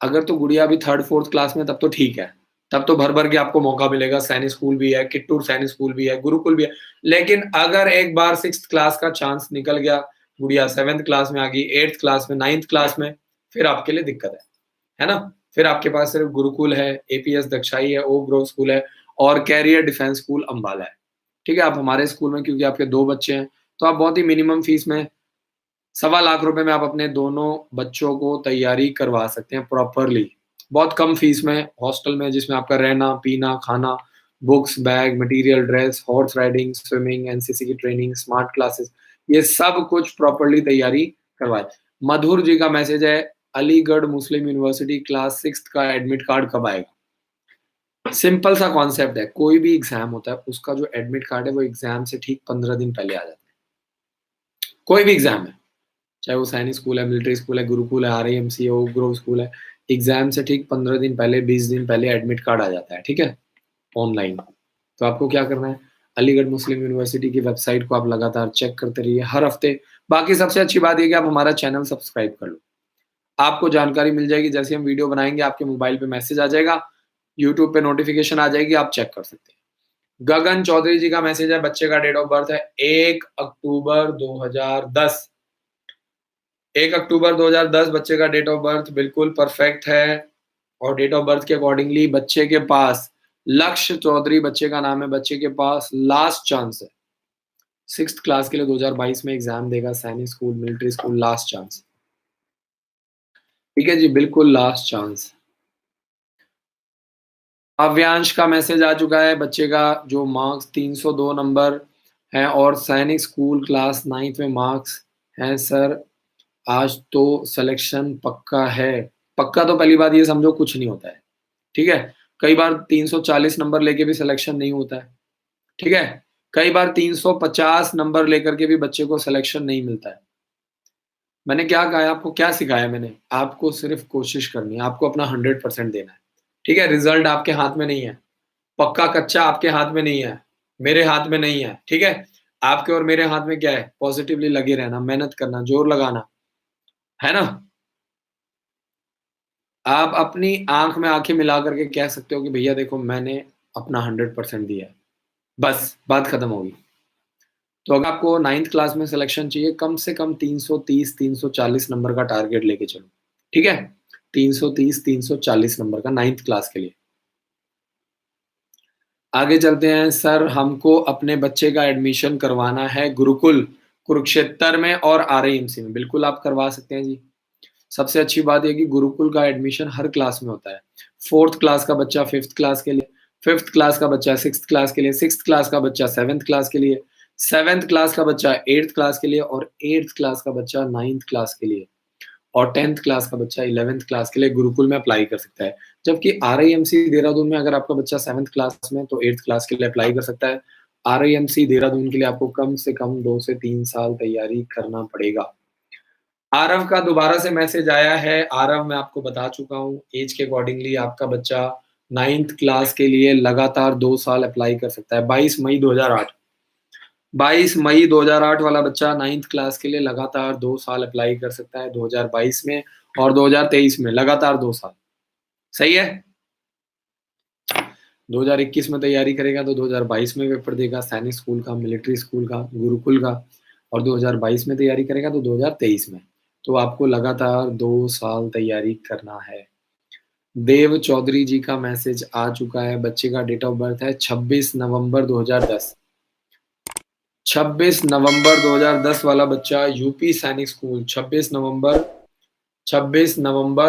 A: अगर तो गुड़िया अभी 3rd 4th क्लास में तब तो ठीक है। तब तो भर-भर के आपको मौका मिलेगा, सैनिक स्कूल भी है, किट्टूर सैनिक स्कूल भी है, गुरुकुल भी है। लेकिन अगर एक बार 6th क्लास का चांस निकल गया, गुड़िया 7th क्लास में आ गई, 8th क्लास में, 9th क्लास में, फिर आपके लिए दिक्कत है ना? फिर आपके पास सिर्फ गुरुकुल है, एपीएस दक्षाई है, ओक ग्रोव स्कूल है और कैरियर डिफेंस स्कूल अम्बाला है। ठीक है? आप हमारे स्कूल में क्योंकि आपके 2 बच्चे हैं, तो आप बहुत ही मिनिमम फीस में ₹1.25 लाख में आप अपने दोनों बच्चों को तैयारी करवा सकते हैं प्रॉपरली। बहुत कम फीस में हॉस्टल में जिसमें आपका रहना, पीना, खाना, books, bag, material, dress, horse riding, swimming, NCC की ट्रेनिंग, स्मार्ट क्लासेस, ये सब कुछ प्रॉपरली तैयारी करवाएँ। मधुर जी का मैसेज है, अलीगढ़ मुस्लिम यूनिवर्सिटी क्लास 6th का एडमिट कार्ड कब आएगा? सिंपल सा कॉन्सेप्ट है, कोई भी एग्ज़ाम होता है, उसका जो एडमिट कार्ड है, वो एग्ज़ाम से ठीक 15 दिन पहले आ जाता है। कोई भी एग्ज़ाम है। चाहे वो सैनिक स्कूल है, मिलिट्री स्कूल है, गुरुकुल है, आरएएमसी है, ओक ग्रोव स्कूल है, एग्ज़ाम से ठीक 15 दिन पहले, 20 दिन पहले एडमिट कार्ड आ जाता है, ठीक है? ऑनलाइन। तो आपको क्या करना है, अलीगढ़ मुस्लिम यूनिवर्सिटी की वेबसाइट को आप लगातार चेक करते रहिए हर हफ्ते। बाकी सबसे अच्छी बात ये है कि आप हमारा चैनल सब्सक्राइब कर लो। आपको जानकारी मिल जाएगी। जैसे हम वीडियो बनाएंगे आपके मोबाइल पे मैसेज आ जाएगा, यूट्यूब पे नोटिफिकेशन आ जाएगी, आप चेक कर सकते हैं। गगन चौधरी जी का मैसेज है, बच्चे का डेट ऑफ बर्थ है 1 अक्टूबर 2010। 1 अक्टूबर 2010 बच्चे का डेट ऑफ बर्थ बिल्कुल परफेक्ट है। और डेट ऑफ बर्थ के अकॉर्डिंगली बच्चे के पास लक्ष्य चौधरी बच्चे का नाम है, बच्चे के पास लास्ट चांस है। 6th क्लास के लिए 2022 में एग्जाम देगा, सैनिक school, military school, last chance. ठीक है जी, बिल्कुल लास्ट चांस। अव्यांश का मैसेज आ चुका है, बच्चे का जो मार्क्स 302 नंबर है और सैनिक स्कूल क्लास 9th में मार्क्स हैं सर, आज तो सिलेक्शन पक्का है। पक्का तो पहली बात ये समझो कुछ नहीं होता है, ठीक है? कई बार 340 नंबर लेके भी सिलेक्शन नहीं होता है, ठीक है? कई बार 350 नंबर लेकर के भी बच्चे को सिलेक्शन नहीं मिलता है। मैंने क्या कहा है आपको, क्या सिखाया मैंने? आपको सिर्फ कोशिश करनी है, आपको अपना 100% देना है, ठीक है? रिजल्ट आपके हाथ में नहीं है, पक्का कच्चा आपके हाथ में नहीं है, मेरे हाथ में नहीं है, ठीक है? आपके और मेरे हाथ में क्या है? पॉजिटिवली लगे रहना, मेहनत करना, जोर लगाना, है ना? आप अपनी आँख में आँखें मिला करके कह सकते हो कि भैया देखो मैंने अपना 100% दिया है, बस बात खत्म होगी। तो अगर आपको 9th क्लास में सिलेक्शन चाहिए, कम से कम 330-340 नंबर का टारगेट लेके चलो, ठीक है? 330-340 नंबर का 9th क्लास के लिए। आगे चलते हैं, सर हमको अपने बच्चे का एडमिशन करवाना है गुरुकुल, कुरुक्षेत्र में और आरआईएमसी में। बिल्कुल आप करवा सकते हैं जी। सबसे अच्छी बात ये है कि गुरुकुल का एडमिशन हर क्लास में होता है। 4th क्लास का बच्चा 5th क्लास के लिए, 5th क्लास का बच्चा 6th क्लास के लिए, 6th क्लास का बच्चा 7th क्लास के लिए, 7th क्लास का बच्चा 8th क्लास के लिए और 8th क्लास का बच्चा 9th क्लास के लिए और 10th क्लास का बच्चा 11th क्लास के लिए गुरुकुल में अप्लाई कर सकता है। जबकि आरआईएमसी देहरादून में अगर आपका बच्चा 7th क्लास में तो 8th क्लास के लिए अप्लाई कर सकता है। आरआईएमसी देहरादून के लिए आपको कम से कम 2 से 3 साल तैयारी करना पड़ेगा। आरव का दोबारा से मैसेज आया है। आरव मैं आपको बता चुका हूँ, एज के अकॉर्डिंगली आपका बच्चा 9th क्लास के लिए लगातार 2 साल अप्लाई कर सकता है। 22 मई 2008 वाला बच्चा 9th क्लास के लिए लगातार 2 साल अप्लाई कर सकता है, 2022 में और 2023 में लगातार 2 साल। सही है? 2021 में तैयारी करेगा तो 2022 में पेपर देगा, सैनिक स्कूल का, मिलिट्री स्कूल का, गुरुकुल का, और 2022 में तैयारी करेगा तो 2023 में। तो आपको लगातार 2 साल तैयारी करना है। देव चौधरी जी का मैसेज आ चुका है, बच्चे का डेट ऑफ बर्थ है 26 नवंबर 2010। 26 नवंबर 2010 वाला बच्चा यूपी सैनिक स्कूल, 26 नवंबर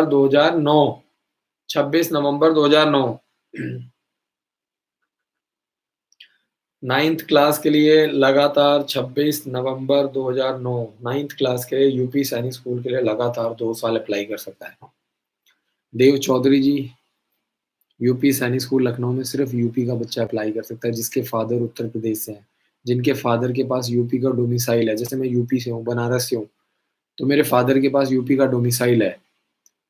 A: 2009, 26 नवंबर 2009। 9th क्लास के लिए लगातार 26 नवंबर 2009 9th क्लास के लिए यूपी सैनिक स्कूल के लिए लगातार 2 साल अप्लाई कर सकता है। देव चौधरी जी, यूपी सैनिक स्कूल लखनऊ में सिर्फ यूपी का बच्चा अप्लाई कर सकता है जिसके फादर उत्तर प्रदेश से हैं, जिनके फादर के पास यूपी का डोमिसाइल है। जैसे मैं यूपी से हूँ, बनारस से हूँ, तो मेरे फादर के पास यूपी का डोमिसाइल है,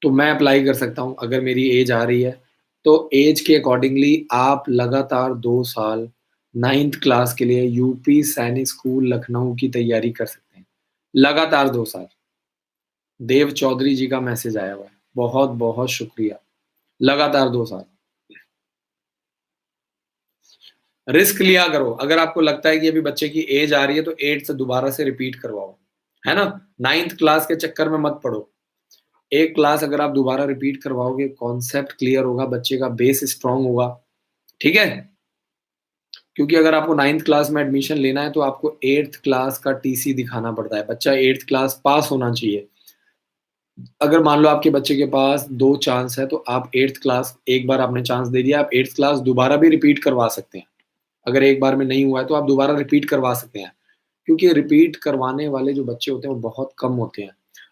A: तो मैं अप्लाई कर सकता हूँ अगर मेरी एज आ रही है। तो एज के अकॉर्डिंगली आप लगातार 2 साल 9th क्लास के लिए यूपी सैनिक स्कूल लखनऊ की तैयारी कर सकते हैं, लगातार 2 साल। देव चौधरी जी का मैसेज आया हुआ है, बहुत बहुत शुक्रिया। लगातार 2 साल रिस्क लिया करो। अगर आपको लगता है कि अभी बच्चे की एज आ रही है तो 8 से दोबारा से रिपीट करवाओ, है ना? 9th क्लास के चक्कर में मत पड़ो। एक क्लास अगर आप दोबारा रिपीट करवाओगे, कॉन्सेप्ट क्लियर होगा, बच्चे का बेस स्ट्रांग होगा, ठीक है? क्योंकि अगर आपको 9th क्लास में एडमिशन लेना है तो आपको 8th क्लास का टीसी दिखाना पड़ता है। बच्चा 8th क्लास पास होना चाहिए। अगर मान लो आपके बच्चे के पास 2 चांस है तो आप 8th क्लास, एक बार आपने चांस दे दिया, आप 8th क्लास दोबारा भी रिपीट करवा सकते हैं। अगर एक बार में नहीं हुआ है तो आप दोबारा रिपीट करवा सकते हैं। क्योंकि रिपीट करवाने वाले जो बच्चे होते हैं वो बहुत कम होते हैं।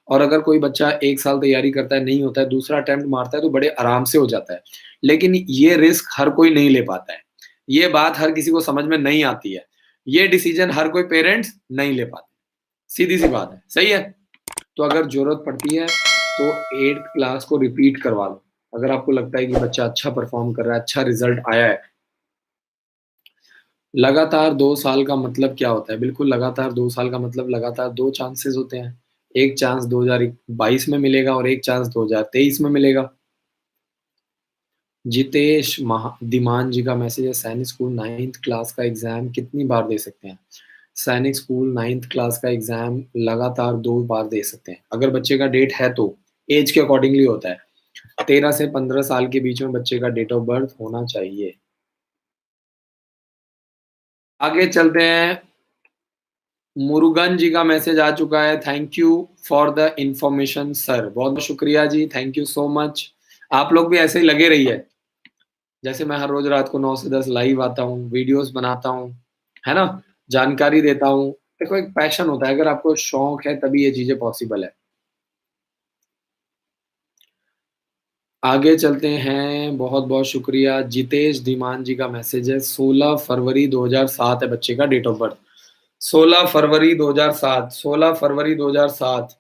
A: और अगर कोई बच्चा 1 साल तैयारी करता है, नहीं होता है, दूसरा अटेम्प्ट मारता है तो बड़े आराम से हो जाता है। लेकिन ये रिस्क हर कोई नहीं ले पाता है। ये बात हर किसी को समझ में नहीं आती है। ये डिसीजन हर कोई पेरेंट्स नहीं ले पाते। सीधी-सी बात है, सही है? तो अगर ज़रूरत पड़ती है तो 8th क्लास को रिपीट करवा लो। अगर आपको लगता है कि बच्चा अच्छा परफ़ॉर्म कर रहा है, अच्छा रिज़ल्ट आया है। लगातार 2 साल का मतलब क्या होता है? बिल्कुल लगातार 2 साल का मतलब लगातार 2 चांसेस होते हैं। एक चांस 2022 में मिलेगा और एक चांस 2023 में मिलेगा। जितेश धीमान जी का मैसेज है, सैनिक स्कूल 9th क्लास का एग्जाम कितनी बार दे सकते हैं? सैनिक स्कूल 9th क्लास का एग्जाम लगातार 2 बार दे सकते हैं। अगर बच्चे का डेट है तो, एज के अकॉर्डिंगली होता है। 13 से 15 साल के बीच में बच्चे का डेट ऑफ बर्थ होना चाहिए। आगे चलते हैं। मुरुगन जी का मैसेज आ चुका है, thank you for the information sir. बहुत शुक्रिया जी, थैंक यू सो मच। आप लोग भी ऐसे ही लगे रहिए। जैसे मैं हर रोज रात को 9 से 10 लाइव आता हूँ, वीडियोस बनाता हूँ, है ना? जानकारी देता हूँ। देखो एक पैशन होता है, अगर आपको शौक है तभी ये चीज़ें पॉसिबल है। आगे चलते हैं, बहुत-बहुत शुक्रिया। जितेश धीमान जी का मैसेज है, 16 फरवरी 2007 है बच्चे का डेट ऑफ बर्थ। 16 फरवरी 2007, 16 फरवरी 2007,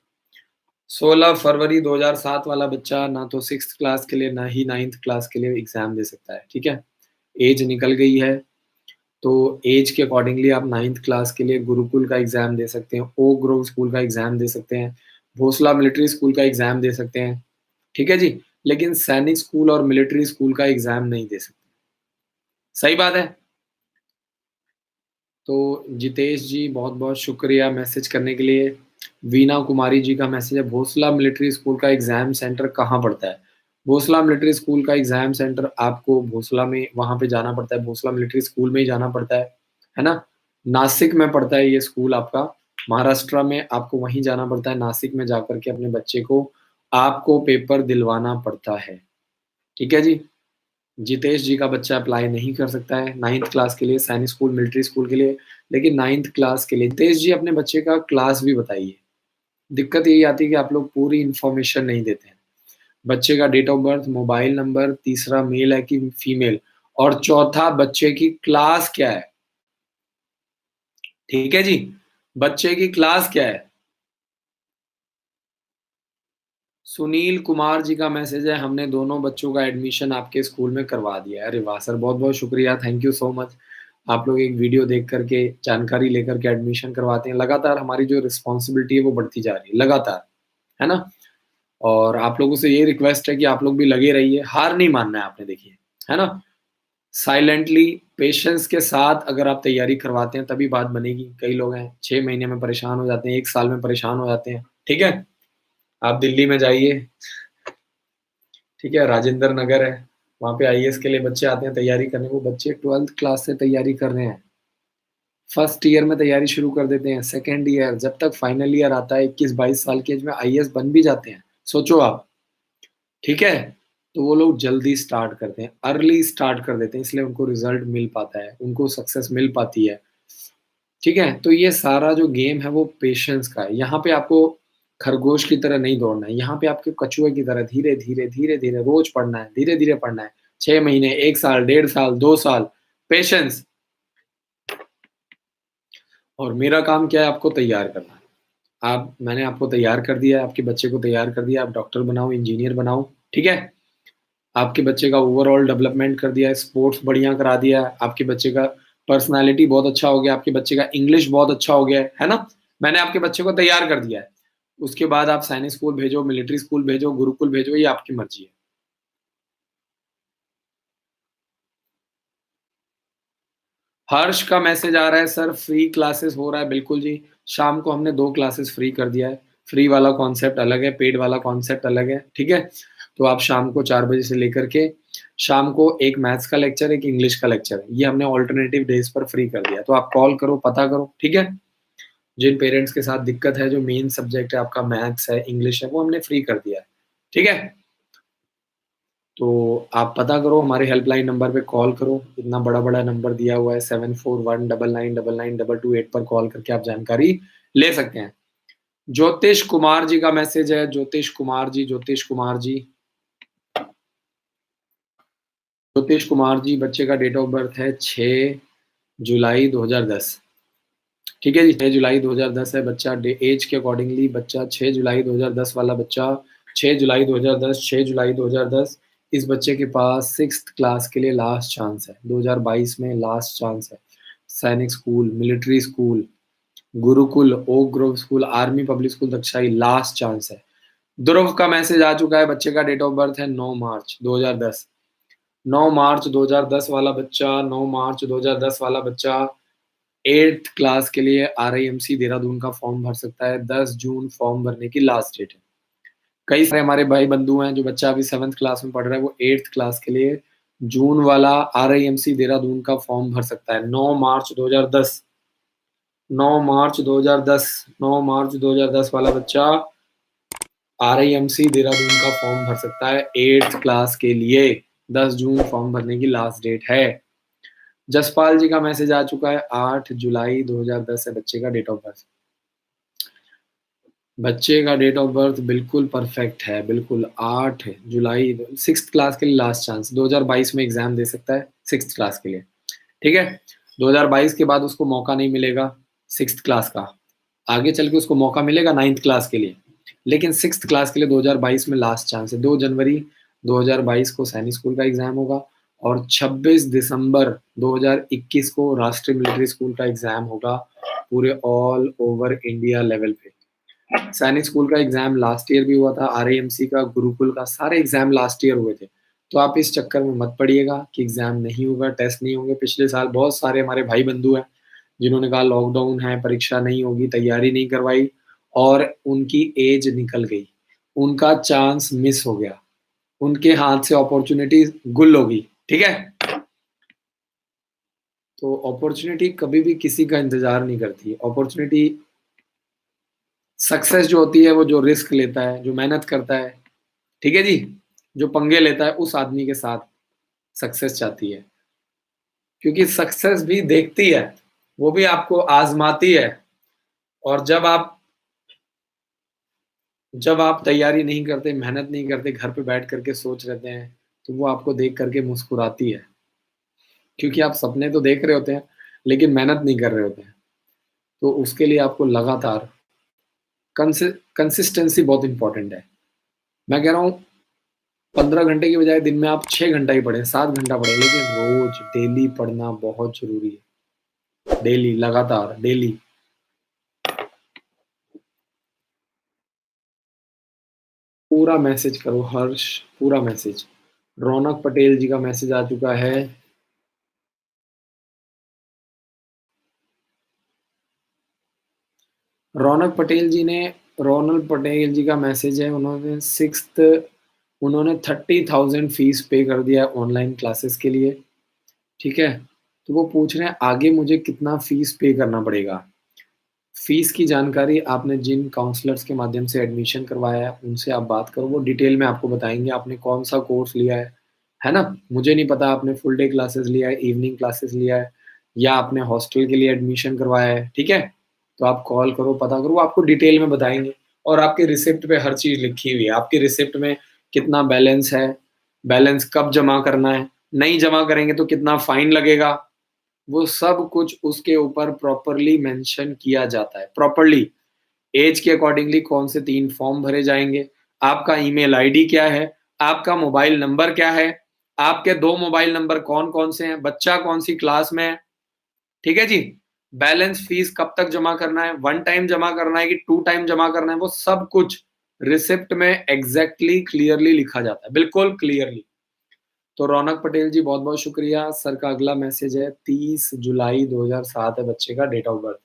A: 16 फरवरी 2007 वाला बच्चा ना तो 6th क्लास के लिए, ना ही 9th क्लास के लिए एग्ज़ाम दे सकता है, ठीक है? ऐज निकल गई है, तो ऐज के अकॉर्डिंगली आप 9th क्लास के लिए गुरुकुल का एग्ज़ाम दे सकते हैं, ओक ग्रोव स्कूल का एग्ज़ाम दे सकते हैं, भोसला मिलिट्री स्कूल का एग्ज़ाम दे सकते हैं, ठीक है जी? लेकिन सैनिक स्कूल और मिलिट्री स्कूल का एग्ज़ाम नहीं दे सकते। सही बात है? तो जितेश जी बहुत-बहुत शुक्रिया मैसेज करने के लिए। वीना कुमारी जी का मैसेज है, भोसला मिलिट्री स्कूल का एग्ज़ाम सेंटर कहाँ पड़ता है? भोसला मिलिट्री स्कूल का एग्ज़ाम सेंटर आपको भोसला में वहाँ पे जाना पड़ता है, भोसला मिलिट्री स्कूल में ही जाना पड़ता है ना? नासिक में पड़ता है ये स्कूल आपका, महाराष्ट्र में आपको वहीं जाना पड़ता है, नासिक में जाकर के अपने बच्चे को आपको पेपर दिलवाना पड़ता है। ठीक है जी? जितेश जी का बच्चा अप्लाई नहीं कर सकता है 9th क्लास के लिए, सैनिक स्कूल, मिलिट्री स्कूल के लिए, लेकिन 9th क्लास के लिए जितेश जी अपने बच्चे का क्लास भी बताइए। दिक्कत यही आती है कि आप लोग पूरी इन्फॉर्मेशन नहीं देते हैं। बच्चे का date of birth, mobile number, तीसरा मेल है कि फीमेल और चौथा बच्चे की क्लास क्या है, ठीक है जी? बच्चे की क्लास क्या है? सुनील कुमार जी का मैसेज है, हमने दोनों बच्चों का एडमिशन आपके स्कूल में करवा दिया है। अरे वाह सर! बहुत-बहुत शुक्रिया, थैंक यू सो मच। आप लोग एक वीडियो देख कर के, जानकारी लेकर के एडमिशन करवाते हैं। लगातार हमारी जो रिस्पॉन्सिबिलिटी है वो बढ़ती जा रही है, लगातार, है ना? और आप लोगों से ये रिक्वेस्ट है कि आप लोग भी लगे रहिए, हार नहीं मानना है आपने देखिए, है ना? साइलेंटली, पेशेंस के साथ अगर आप तैयारी करवाते हैं तभी बात बनेगी। कई लोग हैं 6 महीने में परेशान हो जाते हैं, 1 साल में परेशान हो जाते हैं, ठीक है? आप दिल्ली में जाइए, ठीक है, राजेंद्र नगर है, वहाँ पे आईएएस के लिए बच्चे आते हैं तैयारी करने, वो बच्चे 12th क्लास से तैयारी कर रहे हैं। फर्स्ट ईयर में तैयारी शुरू कर देते हैं, सेकंड ईयर, जब तक फाइनल ईयर आता है 21-22 साल की एज में आईएएस बन भी जाते हैं। सोचो आप, ठीक है? तो वो लोग जल्दी स्टार्ट करते हैं, अर्ली स्टार्ट कर देते हैं, इसलिए उनको रिज़ल्ट मिल पाता है, उनको सक्सेस मिल पाती है। ठीक है? तो ये सारा जो गेम है वो पेशेंस का है। यहाँ पे आपको खरगोश की तरह नहीं दौड़ना है, यहाँ पे आपको कछुए की तरह धीरे-धीरे, धीरे-धीरे रोज़ पढ़ना है, धीरे-धीरे पढ़ना है। 6 महीने, 1 साल, 1.5 साल, 2 साल, पेशेंस। और मेरा काम क्या है आपको तैयार करना है। मैंने आपको तैयार कर दिया है, आपके बच्चे को तैयार कर दिया, आप डॉक्टर बनाओ, इंजीनियर बनाओ, ठीक है? आपके बच्चे का ओवरऑल डेवलपमेंट कर दिया है, स्पोर्ट्स बढ़िया करा दिया है, आपके बच्चे का पर्सनैलिटी बहुत अच्छा हो गया, आपके बच्चे का इंग्लिश बहुत अच्छा हो गया है ना? मैंने आपके बच्चे को तैयार कर दिया है। उसके बाद आप सैनिक स्कूल भेजो, मिलिट्री स्कूल भेजो, गुरुकुल भेजो, ये आपकी मर्ज़ी है। हर्ष का मैसेज आ रहा है, सर फ्री क्लासेस हो रहा है, बिल्कुल जी। शाम को हमने 2 क्लासेस फ्री कर दिया है। फ्री वाला कॉन्सेप्ट अलग है, पेड वाला कॉन्सेप्ट अलग है, ठीक है? तो आप शाम को 4 बजे से लेकर के शाम को एक मैथ्स का लेक्चर, एक इंग्लिश का लेक्चर, ये हमने अल्टरनेटिव डेज़ पर फ्री कर दिया है। तो आप कॉल करो, पता करो, ठीक है? जिन पेरेंट्स के साथ दिक्कत है, जो मेन सब्जेक्ट है आपका मैथ्स है, इंग्लिश है, वो हमने फ्री कर दिया है, ठीक है? तो आप पता करो, हमारे हेल्पलाइन नंबर पे कॉल करो, इतना बड़ा-बड़ा नंबर दिया हुआ है 7419999922 पर कॉल करके आप जानकारी ले सकते हैं। ज्योतिष कुमार जी का मैसेज है, ज्योतिष कुमार जी बच्चे का डेट ऑफ बर्थ है 6 जुलाई 2010, ठीक है जी? 6 जुलाई 2010 है बच्चा, ऐज के अकॉर्डिंगली बच्चा 6 जुलाई 2010 वाला बच्चा, 6 जुलाई 2010, 6 जुलाई 2010, इस बच्चे के पास 6th क्लास के लिए लास्ट चांस है, 2022 में लास्ट चांस है। Sainik school, military school, Gurukul, Oak Grove school, army public school Dagshai, last chance है। ध्रुव का मैसेज आ चुका है, बच्चे का डेट ऑफ बर्थ है 9 मार्च 2010। 9 मार्च 2010 वाला बच्चा, 9 मार्च 2010 वाला बच्चा 8th क्लास के लिए आरआईएमसी देहरादून का फॉर्म भर सकता है। 10 जून फॉर्म भरने की लास्ट डेट है। कई सारे हमारे भाई बंधु हैं जो बच्चा अभी 7th क्लास में पढ़ रहा है, वो 8th क्लास के लिए जून वाला आरआईएमसी देहरादून का फॉर्म भर सकता है। 9 मार्च 2010, 9 मार्च 2010, 9 मार्च 2010 वाला बच्चा आरआईएमसी देहरादून का फॉर्म भर सकता है 8th क्लास के लिए। 10 जून फॉर्म भरने की लास्ट डेट है। जसपाल जी का मैसेज आ चुका है, 8 जुलाई 2010 है बच्चे का डेट ऑफ बर्थ। बच्चे का डेट ऑफ बर्थ बिल्कुल परफेक्ट है, बिल्कुल 8 जुलाई। 6th क्लास के लिए लास्ट चांस, 2022 में एग्जाम दे सकता है 6th क्लास के लिए। ठीक है, 2022 के बाद उसको मौका नहीं मिलेगा 6th क्लास का, आगे चल के उसको मौका मिलेगा 9th क्लास के लिए, लेकिन 6th क्लास के लिए 2022 में लास्ट चांस है। 2 जनवरी 2022 को सैनिक स्कूल का एग्जाम होगा और 26 दिसंबर 2021 को राष्ट्रीय मिलिट्री स्कूल का एग्जाम होगा पूरे ऑल ओवर इंडिया लेवल पे। सैनिक स्कूल का एग्जाम लास्ट ईयर भी हुआ था, आरएएमसी का, गुरुकुल का, सारे एग्जाम लास्ट ईयर हुए थे। तो आप इस चक्कर में मत पड़िएगा कि एग्जाम नहीं होगा, टेस्ट नहीं होंगे। पिछले साल बहुत सारे हमारे भाई बंधु हैं जिन्होंने कहा लॉकडाउन है, परीक्षा नहीं होगी, तैयारी नहीं करवाई और उनकी एज निकल गई, उनका चांस मिस हो गया, उनके हाथ से अपॉर्चुनिटी गुल हो गई। ठीक है, तो अपॉर्चुनिटी कभी भी किसी का इंतजार नहीं करती। अपॉर्चुनिटी, सक्सेस जो होती है वो जो रिस्क लेता है, जो मेहनत करता है, ठीक है जी, जो पंगे लेता है, उस आदमी के साथ सक्सेस चाहती है। क्योंकि सक्सेस भी देखती है, वो भी आपको आजमाती है। और जब आप तैयारी नहीं करते, मेहनत नहीं करते, घर पे बैठ करके सोच रहते हैं, तो वो आपको देख करके मुस्कुराती है। क्योंकि आप सपने तो देख रहे होते हैं लेकिन मेहनत नहीं कर रहे होते हैं। तो उसके लिए आपको लगातार कंसिस्टेंसी बहुत इंपॉर्टेंट है। मैं कह रहा हूँ 15 घंटे की बजाय दिन में आप 6 घंटा ही पढ़ें, 7 घंटा पढ़ें, लेकिन रोज डेली पढ़ना बहुत जरूरी है। डेली, लगातार, डेली। पूरा मैसेज करो हर्ष, पूरा मैसेज। रौनक पटेल जी का मैसेज आ चुका है। रौनक पटेल जी ने, रौनक पटेल जी का मैसेज है, उन्होंने 30,000 फीस पे कर दिया है ऑनलाइन क्लासेस के लिए। ठीक है, तो वो पूछ रहे हैं आगे मुझे कितना फीस पे करना पड़ेगा। फीस की जानकारी आपने जिन काउंसलर्स के माध्यम से एडमिशन करवाया है उनसे आप बात करो, वो डिटेल में आपको बताएंगे आपने कौन सा कोर्स लिया है ना। मुझे नहीं पता आपने फुल डे क्लासेस लिया है, इवनिंग क्लासेस लिया है, या आपने हॉस्टल के लिए एडमिशन करवाया है। ठीक है, तो आप कॉल करो, पता करो, वो आपको डिटेल में बताएंगे। और आपके रिसिप्ट पे हर चीज़ लिखी हुई है, आपकी रिसिप्ट में कितना बैलेंस है, बैलेंस कब जमा करना है, नहीं जमा करेंगे तो कितना फाइन लगेगा, वो सब कुछ उसके ऊपर प्रॉपरली मेंशन किया जाता है। प्रॉपरली एज के अकॉर्डिंगली कौन से 3 फॉर्म भरे जाएंगे, आपका ईमेल आईडी क्या है, आपका मोबाइल नंबर क्या है, आपके 2 मोबाइल नंबर कौन-कौन से हैं, बच्चा कौन-सी क्लास में है, ठीक है जी? बैलेंस फीस कब तक जमा करना है, 1 टाइम जमा करना है कि 2 टाइम जमा करना है, वो सब कुछ रिसिप्ट में एग्ज़ैक्टली क्लियरली लिखा जाता है, बिल्कुल क्लियरली। तो रौनक पटेल जी बहुत-बहुत शुक्रिया। सर का अगला मैसेज है, 30 जुलाई 2007 है बच्चे का डेट ऑफ बर्थ।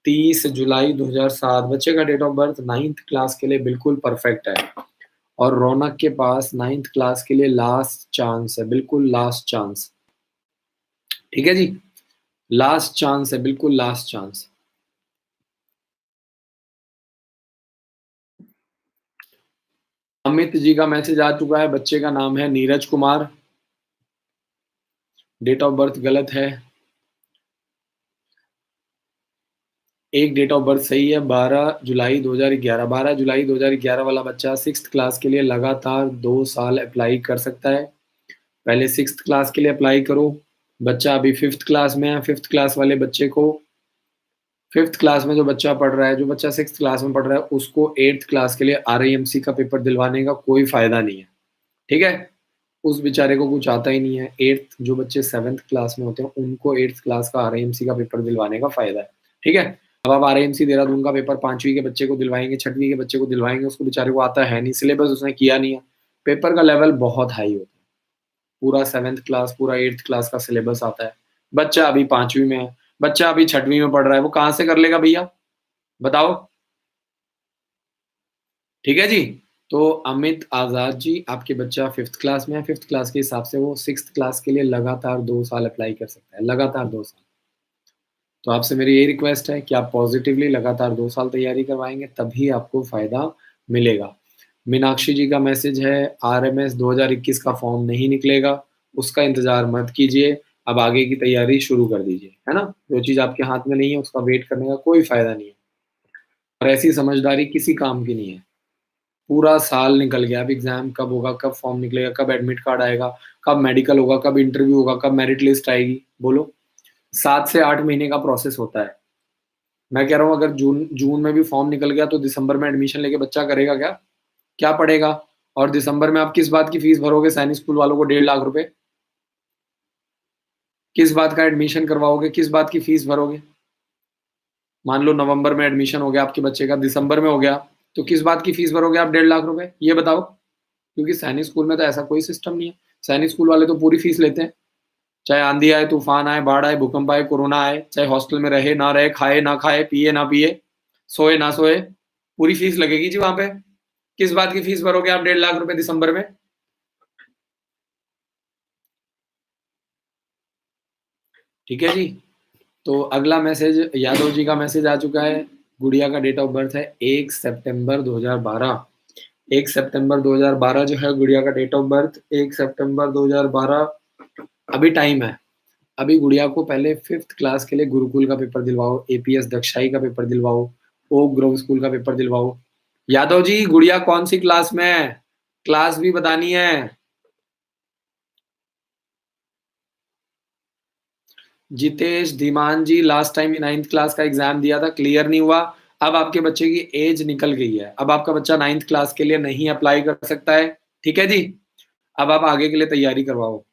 A: 30 जुलाई 2007 बच्चे का date of birth, 9th class के लिए बिल्कुल परफेक्ट है। और रौनक के पास 9th क्लास के लिए लास्ट चांस है, बिल्कुल लास्ट चांस। ठीक है जी, लास्ट चांस है, बिल्कुल लास्ट चांस। अमित जी का मैसेज आ चुका है, बच्चे का नाम है Neeraj Kumar, date of birth गलत है, एक डेट ऑफ बर्थ सही है, 12 जुलाई 2011। 12 जुलाई 2011 वाला बच्चा 6th क्लास के लिए लगातार 2 साल अप्लाई कर सकता है। पहले 6th क्लास के लिए अप्लाई करो। बच्चा अभी 5th क्लास में है, 5th क्लास वाले बच्चे को, 5th क्लास में जो बच्चा पढ़ रहा है, जो बच्चा 6th क्लास में पढ़ रहा है, उसको 8th क्लास के लिए आरआईएमसी का पेपर दिलवाने का कोई फ़ायदा नहीं है। ठीक है? उस बेचारे को कुछ आता ही नहीं है। 8th जो बच्चे 7th क्लास में होते हैं, उनको 8th क्लास का आरआईएमसी का पेपर दिलवाने का फ़ायदा है। ठीक है? अब आप आरएएमसी देहरादून का पेपर 5वीं के बच्चे को दिलवाएँगे, 6वीं के बच्चे को दिलवाएँगे, उसको बेचारे को आता है नहीं, सिलेबस उसने किया नहीं है। पेपर का लेवल बहुत हाई होता है। पूरा 7th क्लास, पूरा 8th क्लास का सिलेबस आता है। बच्चा अभी 5वीं में है, बच्चा अभी 6वीं में पढ़ रहा है, वो कहाँ से कर लेगा भैया? बताओ? ठीक है जी? तो अमित आज़ाद जी, आपके बच्चा 5th क्लास में है, 5th क्लास के हिसाब से वो 6th क्लास के लिए लगातार 2 साल अप्लाई कर सकता है, लगातार 2 साल। तो आपसे मेरी यही रिक्वेस्ट है कि आप पॉज़िटिवली लगातार 2 साल तैयारी करवाएँगे, तभी आपको फ़ायदा मिलेगा। मीनाक्षी जी का मैसेज है, आरएमएस 2021 का फॉर्म नहीं निकलेगा, उसका इंतज़ार मत कीजिए, अब आगे की तैयारी शुरू कर दीजिए, है ना? जो चीज़ आपके हाथ में नहीं है, उसका वेट करने का कोई फ़ायदा नहीं है और ऐसी समझदारी किसी काम की नहीं है। पूरा साल निकल गया, अब एग्ज़ाम कब होगा, कब फॉर्म निकलेगा, कब एडमिट कार्ड आएगा, कब मेडिकल होगा, कब इंटरव्यू होगा, कब मेरिट लिस्ट आएगी, बोलो? 7 से 8 महीने का प्रोसेस होता है। मैं कह रहा हूँ अगर जून जून में भी फॉर्म निकल गया तो दिसंबर में एडमिशन लेके बच्चा करेगा क्या? क्या पढ़ेगा? और दिसंबर में आप किस बात की फीस भरोगे सैनिक स्कूल वालों को 1.5 लाख रुपए? किस बात का एडमिशन करवाओगे? किस बात की फीस भरोगे? मान लो नवंबर में एडमिशन हो गया आपके बच्चे का, दिसंबर में हो गया, तो किस बात की फीस भरोगे आप 1.5 लाख रुपए? ये बताओ? क्योंकि सैनिक स्कूल में तो ऐसा कोई सिस्टम नहीं है। सैनिक स्कूल वाले तो पूरी फीस लेते हैं। चाहे आंधी आए, तूफान आए, बाढ़ आए, भूकंप आए, कोरोना आए, चाहे हॉस्टल में रहे, ना रहे, खाए, ना खाए, पिए, ना पिए, सोए, ना सोए, पूरी फीस लगेगी जी वहाँ पे। किस बात की फीस भरोगे आप 1.5 लाख रुपए दिसंबर में? ठीक है जी? तो अगला मैसेज यादव जी का मैसेज आ चुका है। गुड़िया का डेट ऑफ बर्थ है 1 सितंबर 2012। 1 सितंबर 2012 जो है गुड़िया का डेट ऑफ बर्थ, 1 सितंबर 2012। अभी टाइम है। अभी गुड़िया को पहले 5th क्लास के लिए गुरुकुल का पेपर दिलवाओ, एपीएस दक्षाई का पेपर दिलवाओ, ओक ग्रोव स्कूल का पेपर दिलवाओ। यादव जी, गुड़िया कौन-सी क्लास में है? क्लास भी बतानी है। जितेश धीमान जी, लास्ट टाइम 9th क्लास का एग्जाम दिया था, क्लियर नहीं हुआ। अब आपके बच्चे की एज निकल गई है। अब आपका बच्चा 9th क्लास के लिए नहीं अप्लाई कर सकता है। ठीक है जी? अब आप आगे के लिए तैयारी करवाओ।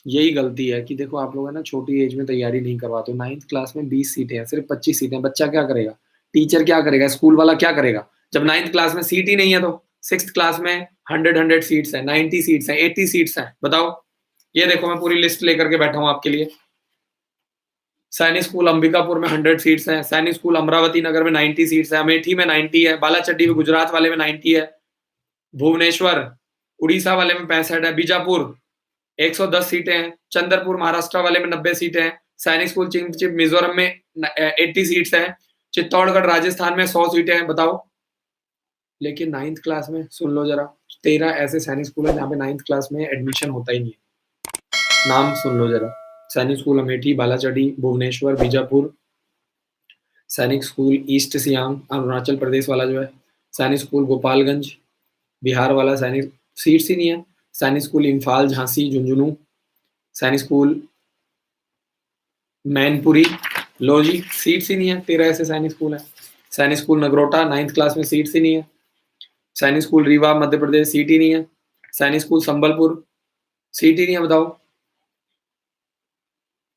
A: यही गलती है कि देखो आप लोग है ना छोटी एज में तैयारी नहीं करवाते हो। 9th क्लास में 20 सीटें हैं, सिर्फ 25 सीटें हैं। बच्चा क्या करेगा? टीचर क्या करेगा? स्कूल वाला क्या करेगा? जब 9th क्लास में सीट ही नहीं है तो 6th क्लास में 100 सीट्स हैं, 90 सीट्स हैं, 80 सीट्स हैं। बताओ? ये देखो मैं पूरी लिस्ट लेकर के बैठा हूँ आपके लिए। सैनिक स्कूल अंबिकापुर में 100 सीट्स हैं, सैनिक स्कूल अमरावती नगर में 90 सीट्स हैं, अमेठी में 90 है, बालाचट्टी में गुजरात वाले में 90 है, भुवनेश्वर उड़ीसा वाले में 65 है, बीजापुर 110 सीटें हैं, चंद्रपुर महाराष्ट्र वाले में 90 सीटें हैं, सैनिक स्कूल चिंप मिजोरम में 80 सीट्स हैं, चित्तौड़गढ़ राजस्थान में 100 सीटें हैं। बताओ? लेकिन 9th क्लास में सुन लो जरा, 13 ऐसे सैनिक स्कूल है जहाँ पे 9th क्लास में एडमिशन होता ही नहीं है। नाम सुन लो जरा, सैनिक स्कूल अमेठी, बालाचड़ी, भुवनेश्वर, बीजापुर, सैनिक स्कूल ईस्ट सियांग अरुणाचल प्रदेश वाला जो है, सैनिक स्कूल गोपालगंज बिहार वाला, सैनिक सीट्स ही नहीं है, सैनिक स्कूल इम्फाल, झांसी, झुंझुनू, सैनिक स्कूल मैनपुरी, लो जी सीट्स ही नहीं है। 13 ऐसे सैनिक स्कूल है। Sainik school Nagrota 9th class में सीट्स ही नहीं है। सैनिक स्कूल रीवा मध्य प्रदेश सीट ही नहीं है। सैनिक स्कूल संबलपुर सीट ही नहीं है। बताओ?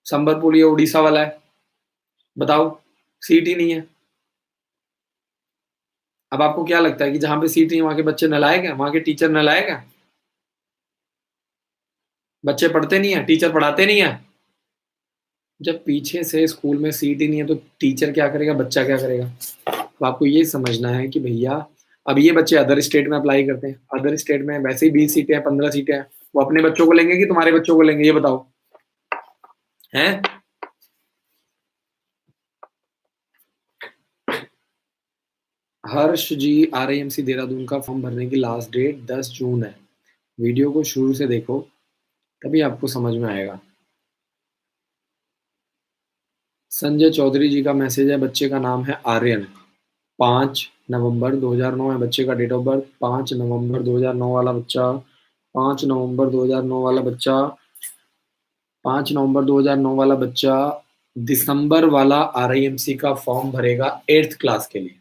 A: संबलपुर ये उड़ीसा वाला है। बताओ? सीट ही नहीं है। अब आपको क्या लगता है कि जहाँ पे सीट नहीं है वहाँ के बच्चे नालायक हैं? वहाँ के टीचर नालायक हैं? बच्चे पढ़ते नहीं है? टीचर पढ़ाते नहीं है? जब पीछे से स्कूल में सीट ही नहीं है तो टीचर क्या करेगा? बच्चा क्या करेगा? तो आपको ये समझना है कि भैया अब ये बच्चे अदर स्टेट में अप्लाई करते हैं। अदर स्टेट में वैसे ही 20 सीटें हैं, 15 सीटें हैं। वो अपने बच्चों को लेंगे कि तुम्हारे बच्चों को लेंगे? ये बताओ? हैं? हर्ष जी, आरआईएमसी देहरादून का फॉर्म भरने की लास्ट डेट 10 जून है। वीडियो को शुरू से देखो तभी आपको समझ में आएगा। संजय चौधरी जी का मैसेज है, बच्चे का नाम है आर्यन। 5 नवंबर 2009 है बच्चे का डेट ऑफ बर्थ। 5 नवंबर 2009 वाला बच्चा, 5 नवंबर 2009 वाला बच्चा, 5 नवंबर 2009 वाला बच्चा दिसंबर वाला आरआईएमसी का फॉर्म भरेगा 8th क्लास के लिए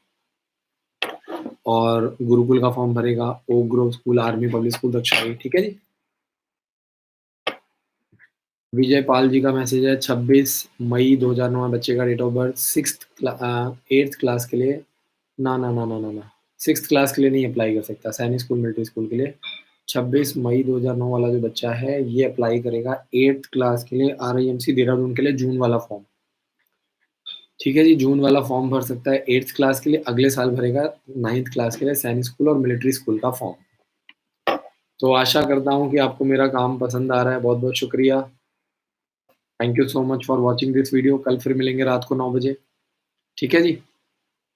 A: और गुरुकुल का फॉर्म भरेगा oak Grove school, army public school, दक्षिणी। ठीक है जी? विजय पाल जी का मैसेज है 26 मई 2009 बच्चे का date of birth, 8th class के लिए। ना ना ना ना ना ना 6th क्लास के लिए नहीं अप्लाई कर सकता, सैनिक स्कूल मिलिट्री स्कूल के लिए। 26 मई 2009 वाला जो बच्चा है ये अप्लाई करेगा 8th क्लास के लिए, RIMC देहरादून के लिए जून वाला फॉर्म। ठीक है जी, जून वाला फॉर्म भर सकता है 8th क्लास के लिए, अगले साल भरेगा 9th क्लास के लिए सैनिक स्कूल और मिलिट्री स्कूल का फॉर्म। तो आशा करता हूँ कि आपको मेरा काम पसंद आ रहा है। बहुत बहुत शुक्रिया। Thank you so much for watching this video. कल फिर मिलेंगे रात को 9 बजे। ठीक है जी।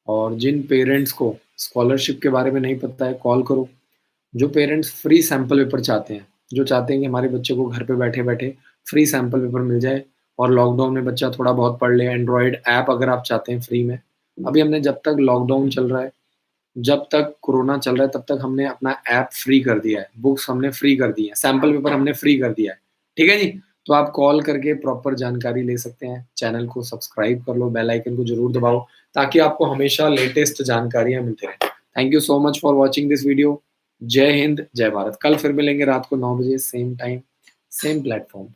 A: और जिन पेरेंट्स को स्कॉलरशिप के बारे में नहीं पता है, कॉल करो। जो पेरेंट्स फ्री सैंपल पेपर चाहते हैं, जो चाहते हैं कि हमारे बच्चे को घर पे बैठे बैठे फ्री सैंपल पेपर मिल जाए और लॉकडाउन में बच्चा थोड़ा बहुत पढ़ ले, एंड्रॉयड ऐप अगर आप चाहते हैं फ्री में। अभी हमने, जब तक लॉकडाउन चल रहा है, जब तक कोरोना चल रहा है, तब तक हमने अपना ऐप फ्री कर दिया है, बुक्स हमने फ्री कर दी है, सैंपल पेपर हमने फ्री कर दिया है। ठीक है जी। तो आप कॉल करके प्रॉपर जानकारी ले सकते हैं। चैनल को सब्सक्राइब कर लो, बेल आइकन को जरूर दबाओ, ताकि आपको हमेशा लेटेस्ट जानकारियां मिलती रहें। Thank you so much for watching this video. जय हिंद, जय भारत। कल फिर मिलेंगे रात को 9 बजे, सेम टाइम, सेम प्लेटफॉर्म।